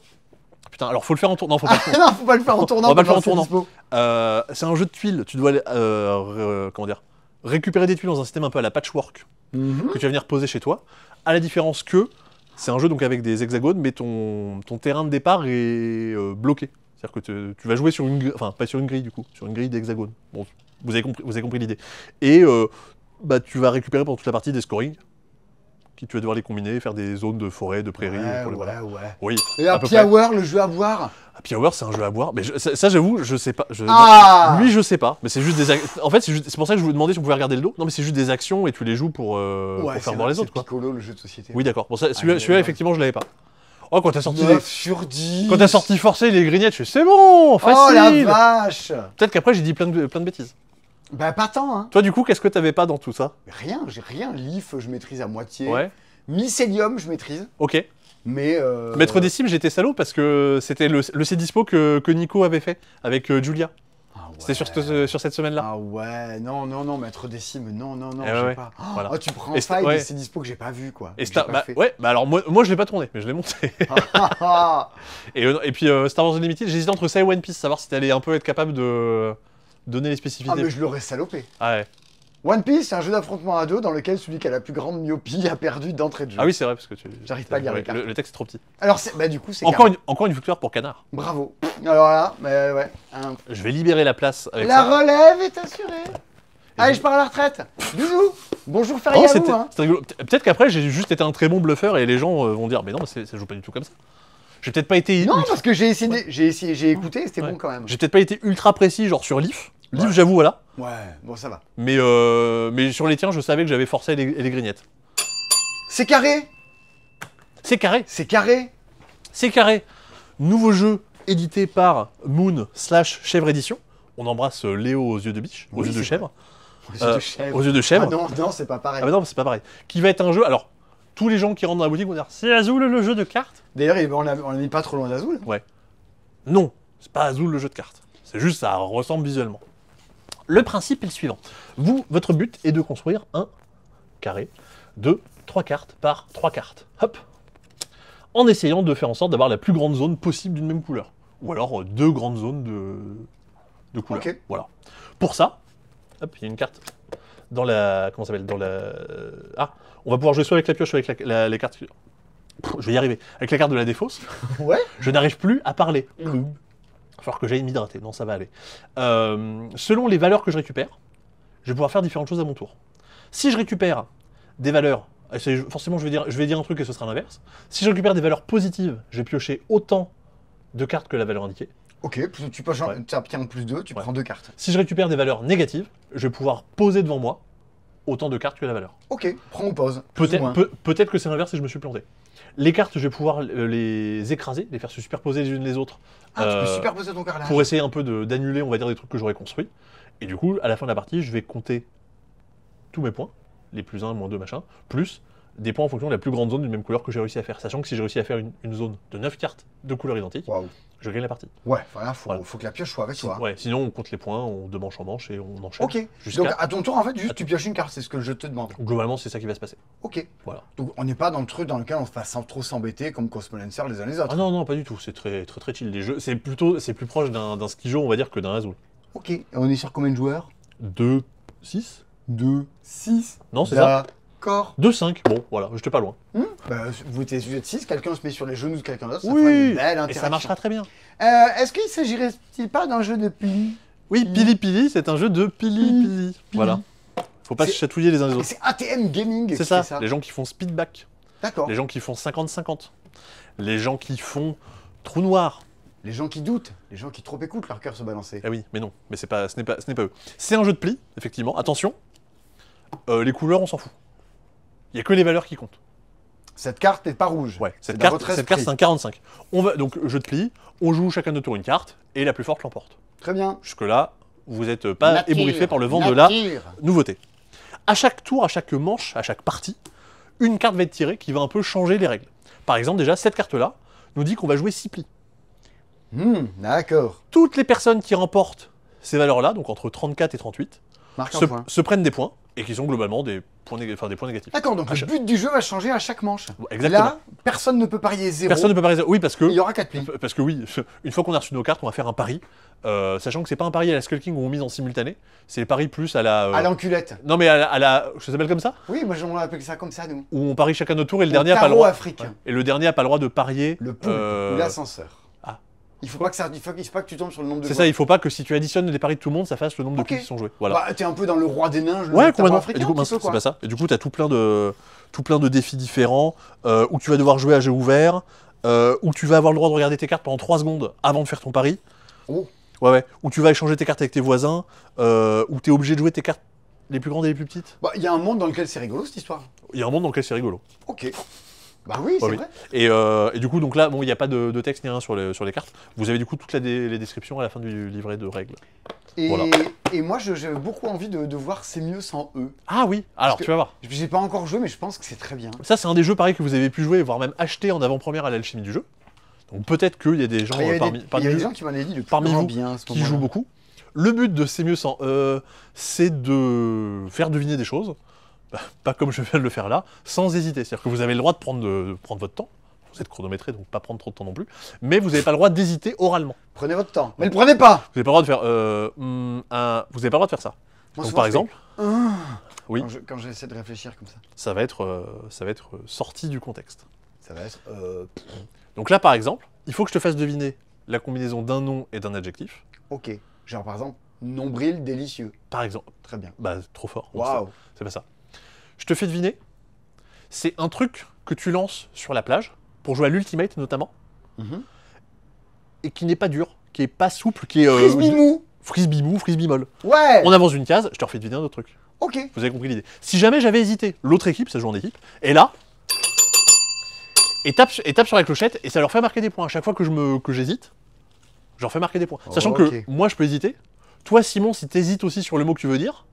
Putain, alors faut le faire en tournant. Non, faut pas le faire. Non, faut pas le faire en tournant. On va pas le faire en pendant tournant. que c'est dispo. C'est un jeu de tuiles. Tu dois comment dire, récupérer des tuiles dans un système un peu à la patchwork Mhm. que tu vas venir poser chez toi. À la différence que c'est un jeu donc avec des hexagones, mais ton terrain de départ est bloqué. C'est-à-dire que tu vas jouer sur une grille, enfin pas sur une grille du coup, sur une grille d'hexagones. Bon, vous avez compris l'idée. Et bah, tu vas récupérer pendant toute la partie des scorings, qui tu vas devoir les combiner, faire des zones de forêt, de prairies. pour les- voilà. Ouais. Oui. Et à peu Happy près. Hour, le jeu à boire. Happy Hour, c'est un jeu à boire. Mais ça, j'avoue, je sais pas. Ah. Lui, je sais pas. Mais c'est juste des. En fait, c'est pour ça que je vous demandais si on pouvait regarder le dos. Non, mais c'est juste des actions et tu les joues pour faire boire les autres, quoi. C'est Piccolo, le jeu de société. Oui, d'accord. Bon, celui-là, ouais. effectivement, je l'avais pas. Oh, quand t'as sorti 9 sur 10. quand t'as sorti Forcé les grignettes, je fais c'est bon, facile. Oh la vache. Peut-être qu'après j'ai dit plein de bêtises. Bah pas tant, hein. Toi, du coup, qu'est-ce que t'avais pas dans tout ça? Rien, j'ai rien. Leaf, je maîtrise à moitié. Ouais. Mycelium, je maîtrise. Ok. Mais. Maître des Cimes, j'étais salaud parce que c'était le C-Dispo que Nico avait fait avec Julia. Ah ouais. C'était sur cette semaine-là. Ah ouais, non, Maître des Cimes, non, Eh j'ai ouais, pas. voilà. Oh, tu prends Et faille, ouais. c'est dispo que j'ai pas vu, quoi. Et que j'ai pas bah, fait. ouais, bah alors moi je l'ai pas tourné, mais je l'ai monté. Ah, Et puis Star Wars Unlimited, j'hésitais entre ça et One Piece, savoir si t'allais un peu être capable de donner les spécificités. mais je l'aurais salopé. Ah ouais. One Piece, c'est un jeu d'affrontement à 2 dans lequel celui qui a la plus grande myopie a perdu d'entrée de jeu. Ah oui, c'est vrai, parce que J'arrive pas à lire les cartes. le texte est trop petit. Alors, bah du coup, c'est carré. Encore une victoire pour Canard. Bravo. Alors là, mais ouais. Je vais libérer la place avec La ça. relève est assurée. Allez, je pars à la retraite. Bisous. Bonjour, Feria, Oh, à vous, c'était hein. c'était rigolo. Peut-être qu'après j'ai juste été un très bon bluffeur et les gens vont dire mais non, mais ça joue pas du tout comme ça. J'ai peut-être pas été Non, parce que j'ai écouté, c'était Ouais. bon quand même. J'ai peut-être pas été ultra précis, genre sur Leaf. Leaf, Ouais. j'avoue, voilà. Ouais, bon, ça va. Mais sur les tiens, je savais que j'avais forcé les grignettes. C'est carré. C'est carré. C'est carré. C'est carré. Nouveau jeu édité par Moon/Chèvre Édition. On embrasse Léo aux yeux de biche, aux Oui, yeux de c'est chèvre. Aux yeux de chèvre. Aux yeux de chèvre. Ah non, non, c'est pas pareil. Ah bah non, c'est pas pareil. Qui va être un jeu. Alors, tous les gens qui rentrent dans la boutique vont dire c'est Azul le jeu de cartes. D'ailleurs, on l'a mis pas trop loin d'Azul. Ouais. Non, c'est pas Azul le jeu de cartes. C'est juste ça ressemble visuellement. Le principe est le suivant. Votre but est de construire un carré de 3 cartes par 3 cartes. Hop. En essayant de faire en sorte d'avoir la plus grande zone possible d'une même couleur. Ou alors 2 grandes zones de couleurs. Ok. Voilà. Pour ça, hop, il y a une carte dans la... Comment ça s'appelle? Dans la... Ah, on va pouvoir jouer soit avec la pioche, soit avec les cartes... Je vais y arriver. Avec la carte de la défausse. Ouais. Je n'arrive plus à parler. Il va falloir que j'aille m'hydrater. Non, ça va aller. Selon les valeurs que je récupère, je vais pouvoir faire différentes choses à mon tour. Si je récupère des valeurs... Forcément, je vais dire un truc et ce sera l'inverse. Si je récupère des valeurs positives, je vais piocher autant de cartes que la valeur indiquée. Ok, tu peux changer, tu obtiens plus 2, tu prends 2 cartes. Si je récupère des valeurs négatives, je vais pouvoir poser devant moi autant de cartes que la valeur. Ok, prends ou pose. Peut-être que c'est l'inverse et je me suis planté. Les cartes, je vais pouvoir les écraser, les faire se superposer les unes les autres. Ah, tu peux superposer ton carrelage. Pour essayer un peu d'annuler, on va dire, des trucs que j'aurais construits. Et du coup, à la fin de la partie, je vais compter tous mes points, les plus 1, moins 2, machin, plus des points en fonction de la plus grande zone d'une même couleur que j'ai réussi à faire. Sachant que si j'ai réussi à faire une zone de 9 cartes de couleurs identiques, Waouh. je gagne la partie. Ouais, voilà, faut que la pioche soit avec toi. Ouais, sinon on compte les points de manche en manche et on enchaîne. Ok, donc à ton tour, en fait, juste tu pioches une carte, c'est ce que je te demande. Globalement, c'est ça qui va se passer. Ok. Voilà. Donc on n'est pas dans le truc dans lequel on va trop s'embêter comme Cosmolancer les uns les autres. Ah non, non, pas du tout, c'est très chill. Les jeux, c'est plus proche d'un ski jeu, on va dire, que d'un Azul. Ok, et on est sur combien de joueurs? 2, 6 2, 6. Non, c'est ça. D'accord. 2, 5, bon, voilà, j'étais pas loin. Bah, vous êtes 6, quelqu'un se met sur les genoux de quelqu'un d'autre, ça Oui, fera une belle et interaction. ça marchera très bien. Est-ce qu'il s'agirait-il pas d'un jeu de pli? Oui, Pili Pili, c'est un jeu de Pili Pili. Voilà. Faut pas se chatouiller les uns les autres. C'est ATM Gaming. C'est ça, les gens qui font Speedback. D'accord. Les gens qui font 50-50. Les gens qui font Trou Noir. Les gens qui doutent, les gens qui trop écoutent leur cœur se balancer. Eh oui, mais non, mais ce n'est pas eux. C'est un jeu de pli, effectivement. Attention, les couleurs, on s'en fout. Il n'y a que les valeurs qui comptent. Cette carte n'est pas rouge. Ouais, cette carte, c'est un 45. Donc, jeu de pli, on joue chacun notre tour une carte, et la plus forte l'emporte. Très bien. Jusque-là, vous n'êtes pas Nature, ébouriffé par le vent nature. de la nouveauté. À chaque tour, à chaque manche, à chaque partie, une carte va être tirée qui va un peu changer les règles. Par exemple, déjà, cette carte-là nous dit qu'on va jouer 6 plis. D'accord. Toutes les personnes qui remportent ces valeurs-là, donc entre 34 et 38, se prennent des points, et qui sont globalement des points négatifs. D'accord, donc le but du jeu va changer à chaque manche. Exactement. Là, personne ne peut parier 0. Personne ne peut parier 0. Oui, parce que... Il y aura 4 plis. Parce que oui, une fois qu'on a reçu nos cartes, on va faire un pari. Sachant que c'est pas un pari à la Skull King où on mise en simultané, c'est les paris plus à la... À l'enculette. Non mais à la... Ça s'appelle comme ça? Oui, moi on appelle ça comme ça, nous. Où on parie chacun notre tour et le dernier a pas le droit... africain. Et le dernier a pas le droit de parier... Le poulpe ou l'ascenseur. Ah. Il faut pas que tu tombes sur le nombre de C'est joueurs. ça, il faut pas que si tu additionnes les paris de tout le monde, ça fasse le nombre de plis qui sont joués. Voilà. Bah, t'es un peu dans le roi des neiges, ouais, complètement. africain, Et du coup, c'est pas ça. Et du coup, t'as tout plein de défis différents, où tu vas devoir jouer à jeu ouvert, où tu vas avoir le droit de regarder tes cartes pendant 3 secondes avant de faire ton pari. Oh. Ouais. Où tu vas échanger tes cartes avec tes voisins, où t'es obligé de jouer tes cartes les plus grandes et les plus petites. Bah, il y a un monde dans lequel c'est rigolo, cette histoire. Il y a un monde dans lequel c'est rigolo. Ok. Bah oui, c'est vrai. Et du coup, donc là, bon, il n'y a pas de texte ni rien sur les cartes. Vous avez du coup toutes les descriptions à la fin du livret de règles. Et, voilà. Et moi, j'ai beaucoup envie de voir C'est mieux sans eux. Ah oui, alors tu vas voir. J'ai pas encore joué, mais je pense que c'est très bien. Ça, c'est un des jeux pareil que vous avez pu jouer, voire même acheter en avant-première à l'alchimie du jeu. Donc peut-être qu'il y a des gens parmi des gens qui m'en avaient dit parmi vous bien, qui jouent beaucoup. Le but de C'est mieux sans c'est de faire deviner des choses. Pas comme je viens de le faire là, sans hésiter. C'est-à-dire que vous avez le droit de prendre votre temps. Vous êtes chronométré, donc pas prendre trop de temps non plus. Mais vous n'avez pas le droit d'hésiter oralement. Prenez votre temps. Mais le prenez pas. Vous n'avez pas le droit de faire... vous n'avez pas le droit de faire ça. Moi, donc par exemple... Oui. Quand j'essaie de réfléchir comme ça. Ça va être sorti du contexte. Ça va être... Donc là, par exemple, il faut que je te fasse deviner la combinaison d'un nom et d'un adjectif. Ok. Genre par exemple, nombril délicieux. Par exemple. Très bien. Bah, trop fort. Waouh. C'est pas ça. Je te fais deviner. C'est un truc que tu lances sur la plage, pour jouer à l'ultimate notamment, et qui n'est pas dur, qui est pas souple, qui est... Frisbee mou. Frisbee mou, frisbee molle. Ouais. On avance une case, je te refais deviner un autre truc. Ok. Vous avez compris l'idée. Si jamais j'avais hésité, l'autre équipe, ça joue en équipe, et là, et tape sur la clochette, et ça leur fait marquer des points. À chaque fois que j'hésite, je leur fais marquer des points. Sachant que moi, je peux hésiter. Toi, Simon, si t'hésites aussi sur le mot que tu veux dire,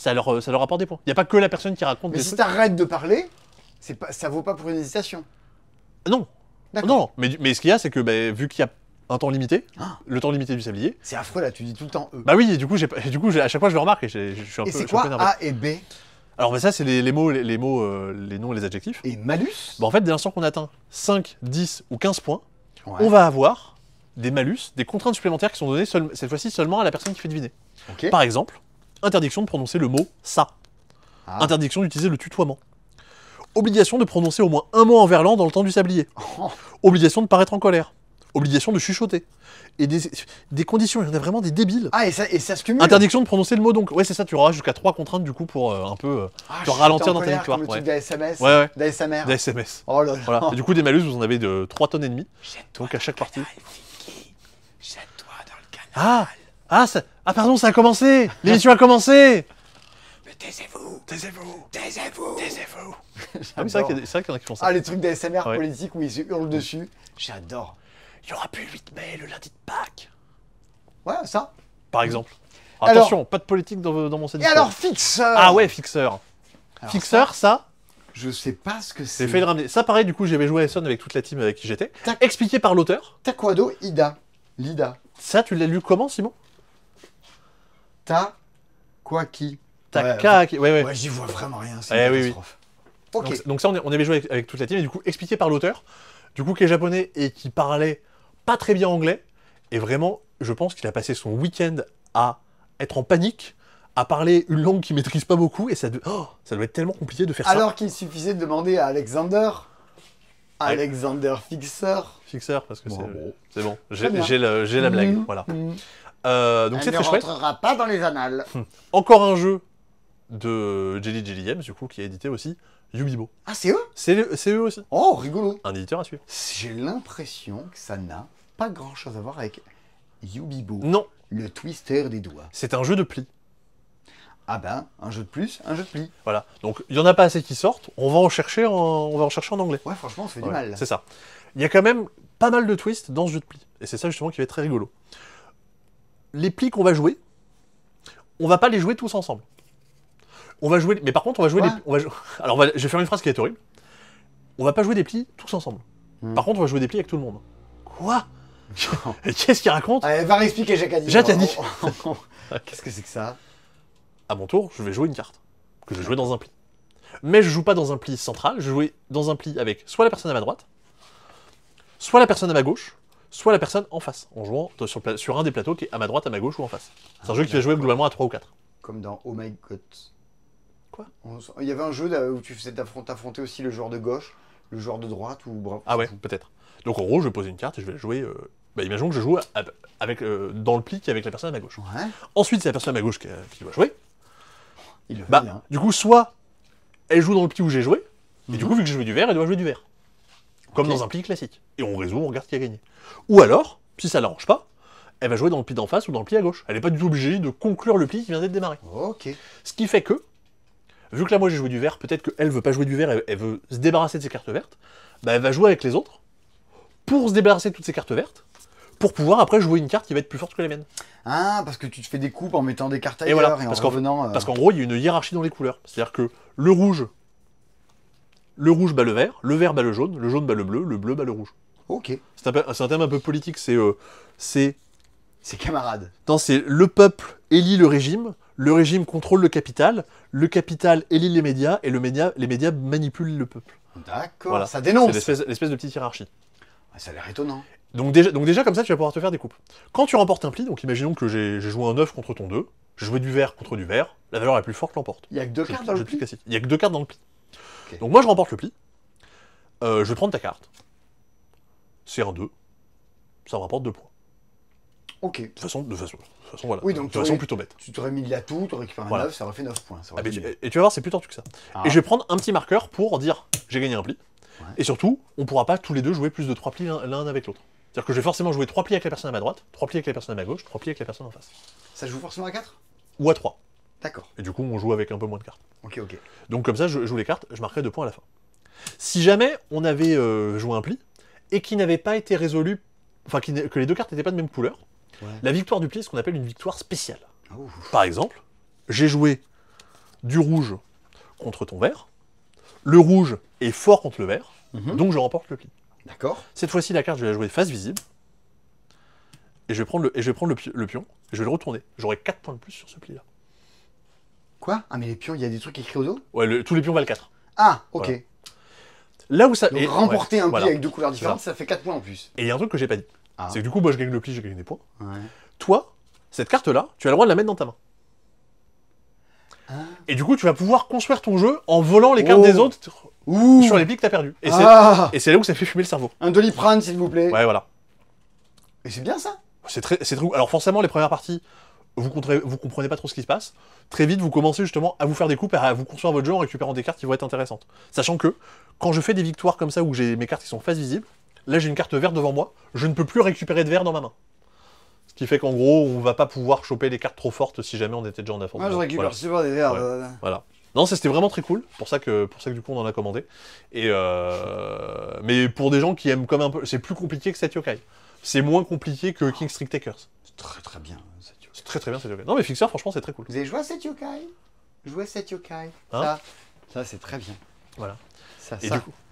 ça leur apporte des points. Il n'y a pas que la personne qui raconte Mais des si trucs. t'arrêtes de parler, ça vaut pas pour une hésitation. Non, D'accord. non, mais ce qu'il y a, c'est que bah, vu qu'il y a un temps limité, Ah. le temps limité du sablier, C'est affreux là, tu dis tout le temps eux. bah oui, et du coup, à chaque fois, je le remarque et je suis un Et peu, c'est je suis un quoi peu énervé. A et B Alors, bah, ça, c'est les mots, les noms et les adjectifs. et malus? Bah, en fait, dès l'instant qu'on atteint 5, 10 ou 15 points, Ouais. on va avoir des malus, des contraintes supplémentaires qui sont données cette fois-ci seulement à la personne qui fait deviner. Ok. Par exemple, interdiction de prononcer le mot ça. Ah. Interdiction d'utiliser le tutoiement. Obligation de prononcer au moins un mot en verlan dans le temps du sablier. Oh. Obligation de paraître en colère. Obligation de chuchoter. Et des conditions, il y en a vraiment des débiles. Ah, et ça se cumule. Interdiction de prononcer le mot donc. Ouais, c'est ça, tu auras jusqu'à 3 contraintes du coup pour un peu Ah, te je suis ralentir en dans ta colère, victoire. comme le Ouais. truc d'ASMS. Ouais, ouais. D'ASMR. Des SMS. Oh là là. Voilà. Et du coup, des malus, vous en avez de 3 tonnes et demie. Donc à chaque partie. Jette-toi dans le canal. Pardon, ça a commencé. L'émission a commencé. Mais taisez-vous. Taisez-vous. Taisez-vous. Taisez-vous. Ah oui, c'est vrai qu'il y en a qui font ça. Ah, les trucs d'ASMR Ouais. politique où ils se hurlent dessus. J'adore. Il y aura plus le 8 mai, le lundi de Pâques. Ouais, ça. Par exemple. Alors- Attention, pas de politique dans mon Et syndicat. alors, fixeur. Ah ouais, fixeur. Alors Fixeur, ça, Je sais pas ce que c'est c'est. fait de ramener. Ça, pareil, du coup, j'avais joué à Essen avec toute la team avec qui j'étais. Tac. Expliqué par l'auteur. Taekwondo, Ida. Lida. Ça, tu l'as lu comment, Simon Ta. Quoi qui. Taka. Ouais. Ouais, j'y vois vraiment rien. C'est Eh une oui, catastrophe. Ok. Donc ça, on avait joué avec toute la team, et du coup, expliqué par l'auteur, du coup, qui est japonais et qui parlait pas très bien anglais. Et vraiment, je pense qu'il a passé son week-end à être en panique, à parler une langue qu'il maîtrise pas beaucoup, et ça doit être tellement compliqué de faire ça. Alors qu'il suffisait de demander à Alexander. Alexander Fixeur. Fixeur, parce que Bon. c'est bon. Très bien. J'ai la blague, voilà. Donc c'est Elle ne très chouette. rentrera pas dans les annales. Encore un jeu de Jelly Games, du coup, qui a édité aussi Yubibo. Ah, c'est eux? C'est eux aussi. Oh, rigolo. Un éditeur à suivre. J'ai l'impression que ça n'a pas grand chose à voir avec Yubibo, Non, le twister des doigts. c'est un jeu de pli. Ah ben, un jeu de plus, un jeu de pli. Voilà. Donc il y en a pas assez qui sortent. On va en chercher en anglais. Ouais, franchement, on se fait Ouais, du mal. c'est ça. Il y a quand même pas mal de twists dans ce jeu de pli. Et c'est ça justement qui va être très rigolo. Les plis qu'on va jouer, on va pas les jouer tous ensemble. On va jouer, mais par contre, on va jouer Quoi Alors, je vais faire une phrase qui est horrible. On va pas jouer des plis tous ensemble. Par contre, on va jouer des plis avec tout le monde. Quoi? Et qu'est-ce qu'il raconte? Allez, va réexpliquer, Jacques a dit. Jacques a dit. Qu'est-ce que c'est que ça? À mon tour, je vais jouer une carte que je vais jouer dans un pli. Mais je joue pas dans un pli central, je joue dans un pli avec soit la personne à ma droite, soit la personne à ma gauche, soit la personne en face, en jouant sur un des plateaux qui est à ma droite, à ma gauche ou en face. C'est un jeu qui va jouer globalement à 3 ou 4. Comme dans Oh My God. Quoi? Il y avait un jeu là, où tu faisais t'affronter aussi le joueur de gauche, le joueur de droite ou bref. Ah ouais, peut-être. Donc en gros, je vais poser une carte et je vais jouer. Imaginons que je joue dans le pli qui est avec la personne à ma gauche. Ouais, Ensuite, c'est la personne à ma gauche qui doit jouer. il le fait bien. Du coup, soit elle joue dans le pli où j'ai joué, et du coup, vu que je jouais du vert, elle doit jouer du vert. Comme Ok. dans un pli classique. Et on résout, on regarde qui a gagné. Ou alors, si ça l'arrange pas, elle va jouer dans le pli d'en face ou dans le pli à gauche. Elle n'est pas du tout obligée de conclure le pli qui vient d'être démarré. Ok. Ce qui fait que, vu que là, moi j'ai joué du vert, peut-être qu'elle veut pas jouer du vert, elle veut se débarrasser de ses cartes vertes, bah, elle va jouer avec les autres pour se débarrasser de toutes ses cartes vertes, pour pouvoir après jouer une carte qui va être plus forte que les miennes. Ah, parce que tu te fais des coupes en mettant des cartes Et ailleurs voilà, et, parce en qu'en revenant. Parce qu'en gros, il y a une hiérarchie dans les couleurs. C'est-à-dire que le rouge bat le vert bat le jaune bat le bleu bat le rouge. Ok. C'est un terme un peu politique, c'est C'est camarade. c'est le peuple élit le régime contrôle le capital élit les médias, et les médias manipulent le peuple. D'accord. Voilà. Ça C'est dénonce. l'espèce de petite hiérarchie. Ah, ça a l'air étonnant. Donc déjà, comme ça, tu vas pouvoir te faire des coupes. Quand tu remportes un pli, donc imaginons que j'ai joué un 9 contre ton 2, j'ai joué du vert contre du vert, la valeur la plus forte l'emporte. Il y a que deux cartes dans le pli. Classique. Il y a que 2 cartes dans le pli. Ok. Donc moi, je remporte le pli. Je vais prendre ta carte. C'est un 2. Ça me rapporte 2 points. Ok. De façon, voilà. Oui, donc de façon plutôt bête. Tu t'aurais mis de l'atout, tu aurais récupéré un Voilà. 9, ça aurait fait 9 points. Ça aurait Ah, mais été bien. et tu vas voir, c'est plus tordu que ça. Ah. Et je vais prendre un petit marqueur pour dire j'ai gagné un pli. Ouais. Et surtout, on pourra pas tous les deux jouer plus de 3 plis l'un avec l'autre. C'est-à-dire que je vais forcément jouer 3 plis avec la personne à ma droite, 3 plis avec la personne à ma gauche, 3 plis avec la personne en face. Ça joue forcément à 4? Ou à 3. D'accord. Et du coup, on joue avec un peu moins de cartes. Ok, ok. Donc comme ça, je joue les cartes, je marquerai 2 points à la fin. Si jamais on avait joué un pli, et qui n'avait pas été résolu, enfin que les 2 cartes n'étaient pas de même couleur, Ouais. la victoire du pli est ce qu'on appelle une victoire spéciale. Ouf. Par exemple, j'ai joué du rouge contre ton vert. Le rouge est fort contre le vert, donc je remporte le pli. D'accord. Cette fois-ci, la carte, je vais la jouer face visible. Et je vais prendre le pion, et je vais le retourner. J'aurai 4 points de plus sur ce pli-là. Quoi? Ah, mais les pions, il y a des trucs écrits au dos? Ouais, tous les pions valent 4. Ah, ok. Voilà. Là où ça... Donc remporter un pli voilà. avec 2 couleurs différentes, ça fait 4 points en plus. Et il y a un truc que j'ai pas dit. Ah. C'est que du coup, moi, je gagne le pli, je gagne des points. Ouais. Toi, cette carte-là, tu as le droit de la mettre dans ta main. Ah. Et du coup, tu vas pouvoir construire ton jeu en volant les cartes Oh. des autres Ouh. sur les plis que t'as perdus. Et Ah. c'est là où ça fait fumer le cerveau. Un Doliprane, s'il vous plaît. Ouais, voilà. Et c'est bien ça. C'est très... Alors forcément, les premières parties, vous comprenez pas trop ce qui se passe. Très vite, vous commencez justement à vous faire des coupes, à vous construire votre jeu en récupérant des cartes qui vont être intéressantes. Sachant que, quand je fais des victoires comme ça, où j'ai mes cartes qui sont face visible, là j'ai une carte verte devant moi, je ne peux plus récupérer de vert dans ma main. Ce qui fait qu'en gros, on va pas pouvoir choper les cartes trop fortes si jamais on était déjà en avance. Moi, je récupère Voilà. souvent des verres. Ouais. Voilà. Non, ça c'était vraiment très cool, pour ça que du coup on en a commandé. Et mais pour des gens qui aiment comme un peu... C'est plus compliqué que Set Yokai. C'est moins compliqué que King Street Takers. C'est très très bien. Set Yokai. C'est très très bien Set Yokai. Non mais Fixer, franchement, c'est très cool. Vous avez joué à Set Yokai? Joué à Set Yokai. Hein Ça c'est très bien. Voilà. Ça.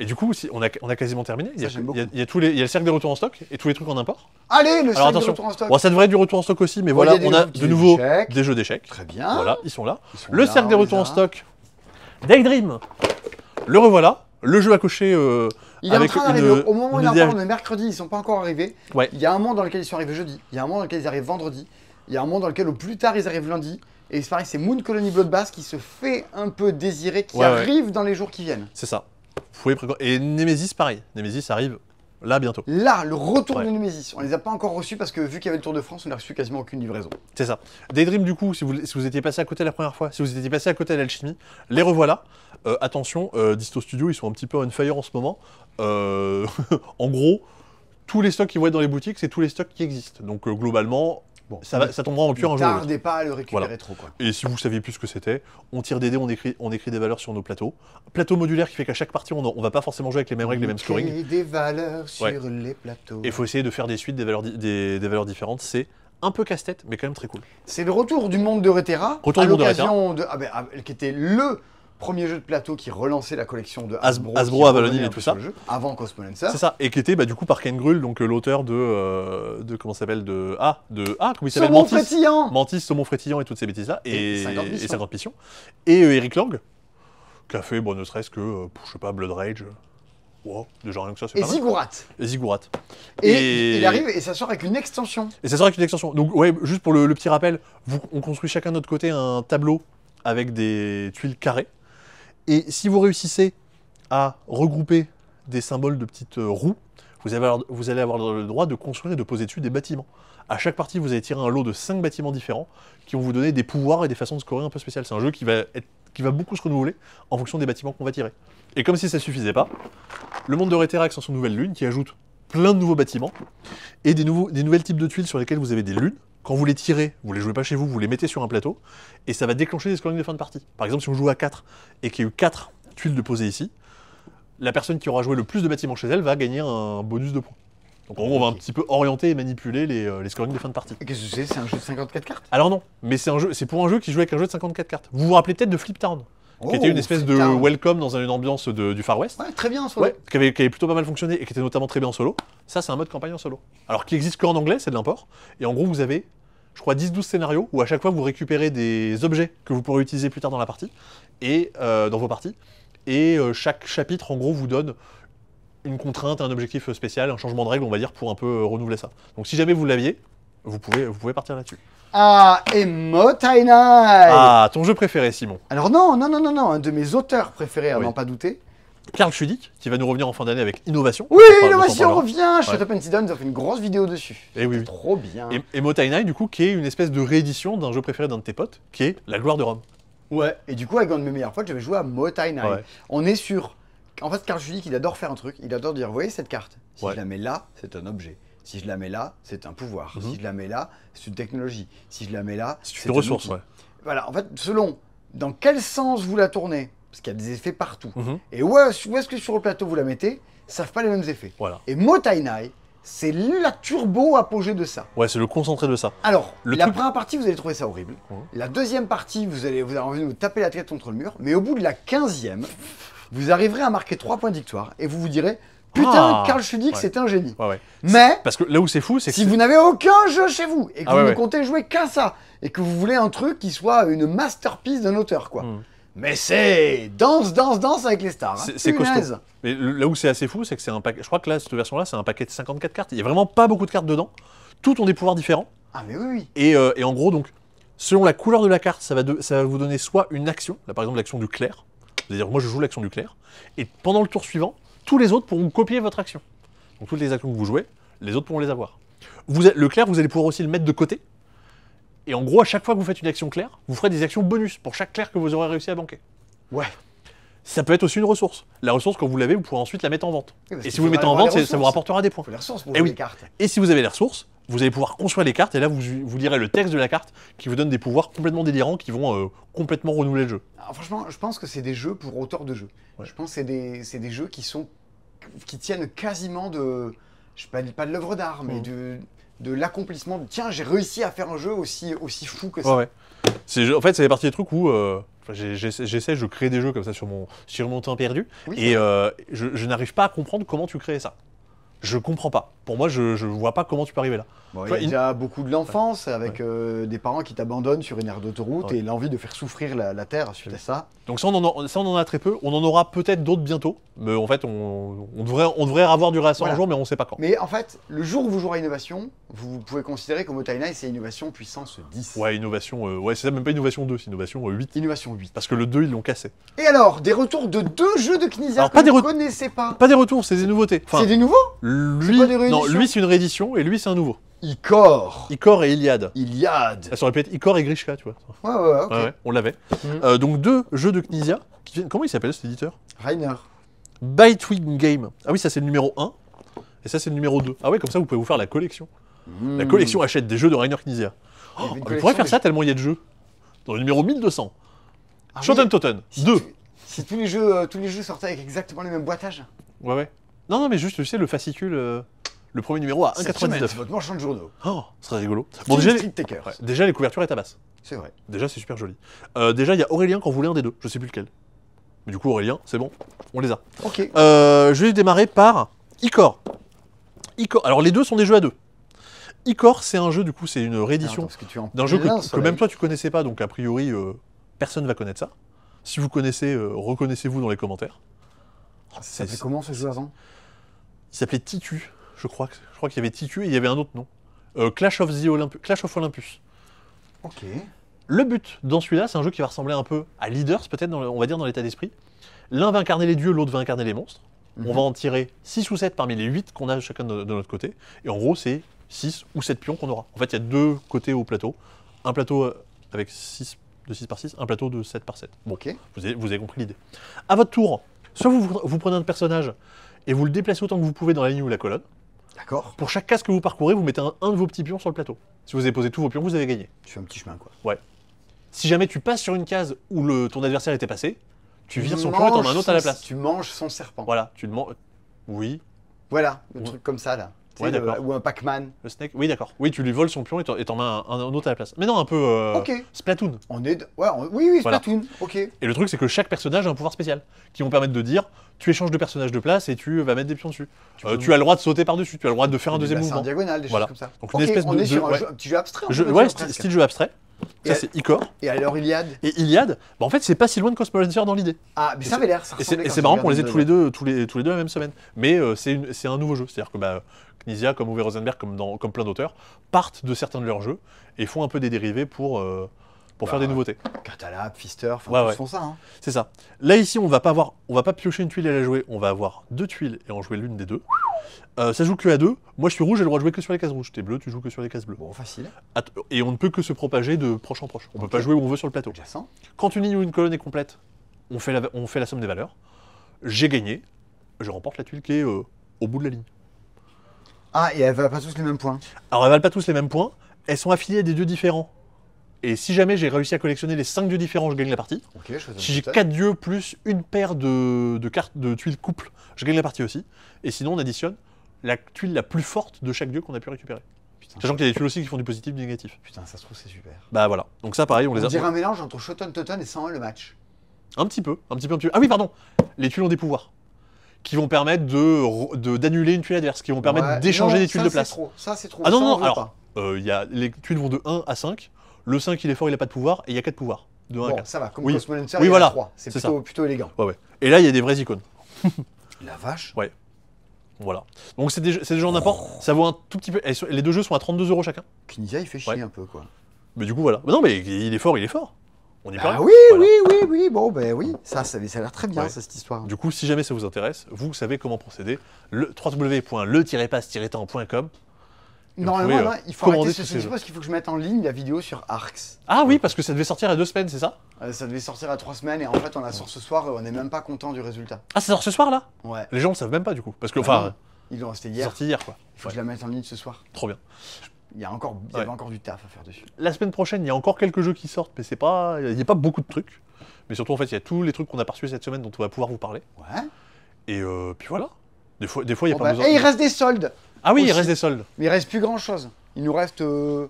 Et du coup, on a quasiment terminé. Il y a, j'aime beaucoup. il y a le cercle des retours en stock et tous les trucs en import. Allez, le Alors cercle de attention, retour en stock. bon, ça devrait être du retour en stock aussi, mais Bon, voilà, il y a on a des de nouveau d'échecs. des jeux d'échecs. Très bien. Voilà, ils sont là. Ils sont Le là, cercle des on les retours en a. stock. Daydream. Le revoilà. Le jeu à cocher Il est en avec train d'arriver. Au moment où une il en idée- parle, on est mercredi, ils sont pas encore arrivés. Ouais. Il y a un monde dans lequel ils sont arrivés jeudi. Il y a un monde dans lequel ils arrivent vendredi. Il y a un monde dans lequel au plus tard ils arrivent lundi. Et c'est pareil, c'est Moon Colony Bloodbath qui se fait un peu désirer, qui Ouais, ouais. arrive dans les jours qui viennent. C'est ça. Vous pouvez Et Nemesis, pareil. Nemesis arrive là bientôt. Là, le retour Ouais. de Nemesis. On les a pas encore reçus parce que vu qu'il y avait le Tour de France, on n'a reçu quasiment aucune livraison. C'est ça. Daydream, du coup, si vous étiez passé à côté la première fois, si vous étiez passé à côté de l'alchimie, les revoilà. Attention, Disto Studio, ils sont un petit peu on fire en ce moment. En gros, tous les stocks qui vont être dans les boutiques, c'est tous les stocks qui existent. Donc globalement, Bon, ça tombera en pure un ne jour ou l'autre. tardez pas à le récupérer Voilà. trop, quoi. Et si vous saviez plus ce que c'était, on tire des dés, on écrit des valeurs sur nos plateaux. Plateau modulaire qui fait qu'à chaque partie, on va pas forcément jouer avec les mêmes règles, les mêmes scoring. Et des valeurs sur Ouais. les plateaux. Et il faut essayer de faire des suites, des valeurs différentes. C'est un peu casse-tête, mais quand même très cool. C'est le retour du monde de Reterra. Retour à du monde de l'occasion de qui était le premier jeu de plateau qui relançait la collection de Hasbro. Hasbro, qui Avalon revenait Hill et un tout peu ça. sur le jeu, avant Cosmolancer. C'est ça, et qui était du coup par Ken Grull, donc l'auteur de comment ça s'appelle comment il s'appelle Saumon Mantis. frétillant. Mantis, Saumon frétillant et toutes ces bêtises-là, Et 50 missions. et 50 missions. Et Eric Lang, qui a fait, bon, ne serait-ce que, je sais pas, Blood Rage. Wow, déjà rien que ça, c'est Et pas mal. Ziggurat. Et Ziggurat. Et il arrive et ça sort avec une extension. Et ça sort avec une extension. Donc, ouais, juste pour le petit rappel, on construit chacun de notre côté un tableau avec des tuiles carrées. Et si vous réussissez à regrouper des symboles de petites roues, vous allez avoir le droit de construire et de poser dessus des bâtiments. À chaque partie, vous allez tirer un lot de 5 bâtiments différents qui vont vous donner des pouvoirs et des façons de scorer un peu spéciales. C'est un jeu qui va beaucoup se renouveler en fonction des bâtiments qu'on va tirer. Et comme si ça suffisait pas, le monde de Reterrax en son nouvelle lune qui ajoute plein de nouveaux bâtiments et des nouvelles types de tuiles sur lesquelles vous avez des lunes. Quand vous les tirez, vous les jouez pas chez vous, vous les mettez sur un plateau et ça va déclencher des scorings de fin de partie. Par exemple, si on joue à 4 et qu'il y a eu 4 tuiles de posées ici, la personne qui aura joué le plus de bâtiments chez elle va gagner un bonus de points. Donc en gros, on va un petit peu orienter et manipuler les scorings de fin de partie. Et qu'est-ce que c'est? C'est un jeu de 54 cartes? Alors non, mais c'est pour un jeu qui joue avec un jeu de 54 cartes. Vous vous rappelez peut-être de Flip Town, qui était une espèce de Fliptown. welcome dans une ambiance du Far West. Ouais, très bien en solo. Ouais, qui avait plutôt pas mal fonctionné et qui était notamment très bien en solo. Ça, c'est un mode campagne en solo. Alors, qui existe qu'en anglais, c'est de l'import. Et en gros, vous avez, je crois, 10-12 scénarios où à chaque fois, vous récupérez des objets que vous pourrez utiliser plus tard dans la partie, et dans vos parties. Et chaque chapitre, en gros, vous donne une contrainte, un objectif spécial, un changement de règle, on va dire, pour un peu renouveler ça. Donc, si jamais vous l'aviez, vous pouvez partir là-dessus. Ah, et Motainai. Ah, ton jeu préféré, Simon. Alors non, un de mes auteurs préférés, à Oui. n'en pas douter. Karl Schudig, qui va nous revenir en fin d'année avec Innovation. Oui, Dont on Innovation parlera. revient. Shut Up and Sit Down, ils ont fait une grosse vidéo dessus. Eh oui, C'est oui. trop bien. Et Motainai, du coup, qui est une espèce de réédition d'un jeu préféré d'un de tes potes, qui est La Gloire de Rome. Ouais. Et du coup, avec un de mes meilleurs potes, j'avais joué à Motainai. Ouais. On est sur. En fait, Karl Schudig, il adore faire un truc. Il adore dire, vous voyez cette carte? Si Ouais. je la mets là, c'est un objet. Si je la mets là, c'est un pouvoir. Mhm. Si je la mets là, c'est une technologie. Si je la mets là, C'est c'est une un ressource, outil. ouais. Voilà, en fait, selon dans quel sens vous la tournez, parce qu'il y a des effets partout, Mhm. et où est-ce que sur le plateau vous la mettez, ça fait pas les mêmes effets. Voilà. Et Motainai, c'est la turbo apogée de ça. Ouais, c'est le concentré de ça. Alors, Le la truc- première partie, vous allez trouver ça horrible. Ouais. La deuxième partie, vous avez envie de vous taper la tête contre le mur. Mais au bout de la 15e, vous arriverez à marquer 3 points de victoire. Et vous vous direz, putain, Ah, Karl Schudich, ouais. c'est un génie. Ouais. Mais, Parce que là où c'est fou, c'est que si vous n'avez aucun jeu chez vous, et que Ah vous ouais, ne ouais. comptez jouer qu'à ça, et que vous voulez un truc qui soit une masterpiece d'un auteur, quoi. Mais c'est danse avec les stars. Hein. C'est costaud. Punaise. Mais là où c'est assez fou, c'est que c'est un paquet. Je crois que là, cette version-là, c'est un paquet de 54 cartes. Il y a vraiment pas beaucoup de cartes dedans. Toutes ont des pouvoirs différents. Ah, mais oui. Et en gros, donc, selon la couleur de la carte, ça va vous donner soit une action, là par exemple l'action du clair. C'est-à-dire, moi je joue l'action du clair. Et pendant le tour suivant, tous les autres pourront copier votre action. Donc toutes les actions que vous jouez, les autres pourront les avoir. Le clair, vous allez pouvoir aussi le mettre de côté. Et en gros, à chaque fois que vous faites une action claire, vous ferez des actions bonus pour chaque clair que vous aurez réussi à banquer. Ouais. Ça peut être aussi une ressource. La ressource, quand vous l'avez, vous pourrez ensuite la mettre en vente. Oui, parce Et qu'il si vous le mettez faudra en avoir vente, les ça vous ressources. rapportera des points. Il faut les ressources pour Eh jouer oui. les cartes. Et si vous avez les ressources, vous allez pouvoir construire les cartes, et là, vous lirez le texte de la carte qui vous donne des pouvoirs complètement délirants qui vont complètement renouveler le jeu. Alors, franchement, je pense que c'est des jeux pour auteurs de jeux. Ouais. Je pense que c'est des jeux qui tiennent quasiment de, je sais pas de l'œuvre d'art, mais de l'accomplissement. Tiens, j'ai réussi à faire un jeu aussi fou que ça. Ouais. En fait, ça fait partie des trucs où j'essaie, je crée des jeux comme ça sur mon temps perdu, Oui, et je n'arrive pas à comprendre comment tu crées ça. Je comprends pas. Pour moi, je vois pas comment tu peux arriver là. Bon, il y Toi, a déjà beaucoup de l'enfance avec des parents qui t'abandonnent sur une aire d'autoroute Ouais. et l'envie de faire souffrir la terre suite à ça. Donc ça, on en a très peu. On en aura peut-être d'autres bientôt. Mais en fait, on devrait avoir du réassort Voilà. un jour, mais on sait pas quand. Mais en fait, le jour où vous jouerez à Innovation, vous pouvez considérer que Motainai, c'est Innovation puissance 10. Ouais, innovation. Ouais, c'est ça, même pas innovation 2, c'est innovation 8. Innovation 8. Parce que le 2, ils l'ont cassé. Et alors, des retours de 2 jeux de Knizia Alors, que pas des vous ne retours- connaissez pas. Pas des retours, c'est des nouveautés. Enfin, C'est des nouveaux lui, pas des non, rééditions lui c'est une réédition et lui c'est un nouveau. Icor, Icor et Iliad. Iliad. Ça aurait pu être Icor et Grishka, tu vois. Ouais, ok. Ouais, on l'avait. Mhm. Donc 2 jeux de Knizia. Comment il s'appelle cet éditeur? Rainer. Bitewing Game. Ah oui, ça c'est le numéro 1. Et ça c'est le numéro 2. Ah ouais, comme ça vous pouvez vous faire la collection. La collection achète des jeux de Rainer Knizia. Il y avait une On collection pourrait faire des- ça tellement il y a de jeux. Dans le numéro 1200. Ah oui, Shoten Toten. si 2. Si tous les jeux sortaient avec exactement les mêmes boîtages. Ouais. Non, mais juste, tu sais, le fascicule, le premier numéro à Cette semaine, c'est 1,99. votre marchand de journaux. Oh, ce serait rigolo. Bon, Bon, déjà, Street Takers. ouais, déjà, les couvertures étaient basses. C'est vrai. Déjà, c'est super joli. Déjà, il y a Aurélien qui en voulait un des deux. Je sais plus lequel. Mais du coup, Aurélien, c'est bon. On les a. Ok. Je vais démarrer par Icor. Icor. Alors, les deux sont des jeux à deux. Icor, c'est un jeu, du coup, c'est une réédition Attends, parce que tu es en d'un jeu plein que soleil. même toi, tu connaissais pas. Donc, a priori, personne va connaître ça. Si vous connaissez, reconnaissez-vous dans les commentaires. Ça s'appelait comment ce jeu avant? Il s'appelait Titu, je crois. Je crois qu'il y avait Titu et il y avait un autre nom. Clash of Olympus. Ok. Le but dans celui-là, c'est un jeu qui va ressembler un peu à Leaders, peut-être, on va dire, dans l'état d'esprit. L'un va incarner les dieux, l'autre va incarner les monstres. On va en tirer 6 ou 7 parmi les 8 qu'on a chacun de notre côté. Et en gros, c'est 6 ou 7 pions qu'on aura. En fait, il y a 2 côtés au plateau. Un plateau avec 6 de 6 par 6, un plateau de 7 par 7. Bon, Ok. vous avez compris l'idée. À votre tour, soit vous prenez un personnage et vous le déplacez autant que vous pouvez dans la ligne ou la colonne. D'accord. Pour chaque case que vous parcourez, vous mettez un de vos petits pions sur le plateau. Si vous avez posé tous vos pions, vous avez gagné. Tu fais un petit chemin, quoi. Ouais. Si jamais tu passes sur une case où ton adversaire était passé, tu vires son pion et t'en as un autre à la place. Tu manges son serpent. Voilà, tu demandes. Oui, Voilà, le Ouais. truc comme ça, là. Tu Ouais, sais, d'accord. ou un Pac-Man. le snake. Oui, d'accord. Oui, tu lui voles son pion et t'en mets un autre à la place. Mais non, un peu. Ok. Splatoon. Oui, Voilà. Splatoon. Ok. Et le truc, c'est que chaque personnage a un pouvoir spécial qui vont permettre de dire tu échanges de personnage de place et tu vas mettre des pions dessus. Tu as le droit de sauter par-dessus, tu as le droit de faire un deuxième C'est en mouvement. diagonale, des Voilà. choses comme ça. Donc, une Ok, espèce on de- est sur ouais. un petit jeu abstrait. on peut Ouais, dire, presque. style jeu abstrait. Et Ça, elle- c'est Icor. Et alors, Iliad? Et Iliad, bah, en fait, c'est pas si loin de Cosmolancer dans l'idée. Ah, mais ça avait l'air. Ça Et ressemblait c'est quand marrant je qu'on les ait regardais tous les deux la même semaine. Mais c'est un nouveau jeu. C'est-à-dire que Knizia, comme Uwe Rosenberg, comme plein d'auteurs, partent de certains de leurs jeux et font un peu des dérivés pour faire des nouveautés. Catalab, Pfister, enfin, Ouais, tous ouais. font ça. Hein. C'est ça. Là, ici, on va pas piocher une tuile et la jouer. On va avoir 2 tuiles et en jouer l'une des deux. Ça joue que à 2. Moi, je suis rouge, j'ai le droit de jouer que sur les cases rouges. T'es bleu, tu joues que sur les cases bleues. Bon, facile. Et on ne peut que se propager de proche en proche. On peut pas jouer où on veut sur le plateau. Adjacent. Quand une ligne ou une colonne est complète, on fait la somme des valeurs. J'ai gagné. Je remporte la tuile qui est au bout de la ligne. Ah, et elle va pas tous les mêmes points. Alors, elles valent pas tous les mêmes points. Elles sont affiliées à des dieux différents. Et si jamais j'ai réussi à collectionner les 5 dieux différents, je gagne la partie. Ok, je fais ça Si j'ai tout seul. 4 dieux plus une paire de cartes de tuiles couple, je gagne la partie aussi. Et sinon, on additionne la tuile la plus forte de chaque dieu qu'on a pu récupérer. Putain, Sachant qu'il y a des tuiles aussi qui font du positif, du négatif. putain, ça se trouve, c'est super. Bah voilà. Donc ça, pareil, on les On a. dirait un mélange entre Shoton Toton et 101 le match. Un petit peu. Ah oui, pardon. Les tuiles ont des pouvoirs. Qui vont permettre d'annuler une tuile adverse. Qui vont permettre Ouais. d'échanger Non, des tuiles ça, de place. c'est trop. Ça, c'est trop. Ah non, Ça, on non, veut alors, pas. les tuiles vont de 1 à 5. Le 5, il est fort, il a pas de pouvoir. Et il y a 4 pouvoirs. De 1 à Bon, 4. ça va. Comme Oui. Cosmolancer, Oui, il y en voilà. a 3. C'est C'est plutôt élégant. Ouais, ouais. Et là, il y a des vraies icônes. La vache. Ouais. Voilà. Donc c'est des jeux en import. Ça vaut un tout petit peu. Les deux jeux sont à 32 € chacun. Knizia, il fait chier Ouais. un peu, quoi. Mais du coup, voilà. Mais non, mais il est fort, il est fort. On y peut Ah rien. oui, Voilà. oui. Bon, ben oui. Ça a l'air très bien, Ouais. ça, cette histoire. Du coup, si jamais ça vous intéresse, vous savez comment procéder. Le www.le-pass-temps.com. Normalement, pouvez, là, il faut commander arrêter tous ce ces site jeux. parce qu'il faut que je mette en ligne la vidéo sur Arx. Ah oui, parce que ça devait sortir il y a 2 semaines, c'est ça? Ça devait sortir à 3 semaines et en fait, on la sort ce soir et on n'est même pas content du résultat. Ah, ça sort ce soir là? Ouais. Les gens le savent même pas du coup. Parce que, Ah enfin, non, ils l'ont resté c'est hier. sorti hier quoi. Il faut Ouais. que je la mette en ligne ce soir. Trop bien. Il y avait encore du taf à faire dessus. La semaine prochaine, il y a encore quelques jeux qui sortent, mais c'est pas. Il n'y a pas beaucoup de trucs. Mais surtout, en fait, il y a tous les trucs qu'on a perçus cette semaine dont on va pouvoir vous parler. Ouais. Et puis voilà. Des fois, il y a Bon, pas bah, besoin. et il reste des soldes. Ah oui, il aussi. reste des soldes. Mais il reste plus grand chose. Il nous reste 3-4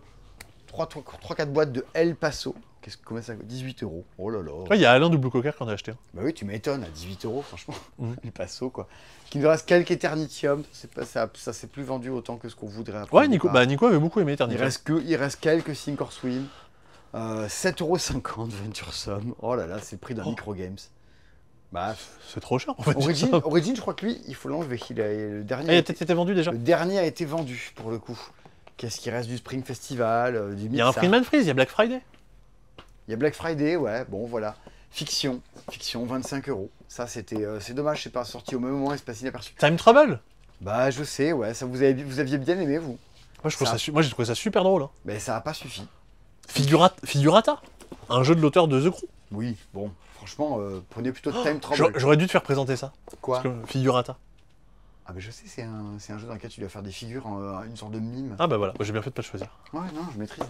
boîtes de El Paso. Combien ça coûte 18 €. Oh là là. Ouais, il y a Alain Double Cocker qui en a acheté un. Bah oui, tu m'étonnes, à 18 €, franchement. Mhm. El Paso, quoi. Il nous reste quelques Eternitium. Ça s'est plus vendu autant que ce qu'on voudrait. après Ouais, le Nico, départ. Nico avait beaucoup aimé il Eternity. reste quelques Sink or Swim. 7,50 € Venturesome. Oh là là, c'est le prix d'un Oh. microgames. Bah, C'est trop cher en fait. Origin, je crois que lui, il faut l'enlever. Le Ah, dernier, il a peut-être été vendu déjà. le dernier a été vendu pour le coup. Qu'est-ce qui reste du Spring Festival, du Il y a un Midsummer. Freeman Freeze, il y a Black Friday. Il y a Black Friday, ouais, bon voilà. Fiction, 25 €. Ça, c'est dommage, c'est pas sorti au même moment et c'est passé inaperçu. Time Trouble. Bah, je sais, ouais, ça vous aviez bien aimé, vous. Moi, j'ai trouvé ça super drôle. Hein. Mais ça a pas suffi. Figurata, un jeu de l'auteur de The Crew. Oui, bon, franchement, prenez plutôt de Time Trouble. J'aurais dû te faire présenter ça. Quoi? Parce que Figurata. Ah, mais je sais, c'est un jeu dans lequel tu dois faire des figures, une sorte de mime. Ah bah voilà, j'ai bien fait de pas le choisir. Ouais, non, je maîtrise.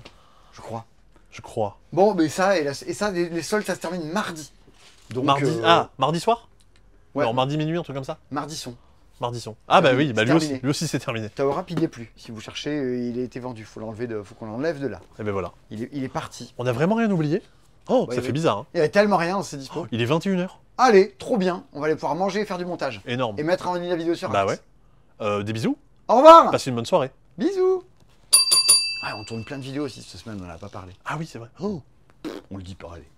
Je crois. Je crois. Bon, mais ça, les soldes, ça se termine mardi. Donc, Mardi soir. ouais, Alors mardi minuit, un truc comme ça. mardi son. Mardi son. Ah bah oui, bah C'est terminé. lui aussi c'est terminé. Tower Up, il n'est plus. Si vous cherchez, il a été vendu. Faut qu'on l'enlève de là. Et ben voilà. Il est parti. On a vraiment rien oublié. Oh, Ouais, ça oui. fait bizarre. Hein. Il y avait tellement rien, c'est dispo. Il est 21h. Allez, trop bien. On va aller pouvoir manger et faire du montage. Énorme. Et mettre en ligne la vidéo sur Bah Axe. ouais. Des bisous. Au revoir. Passez une bonne soirée. Bisous. Ouais, on tourne plein de vidéos aussi cette semaine, on n'en a pas parlé. Ah oui, c'est vrai. On le dit pas, allez.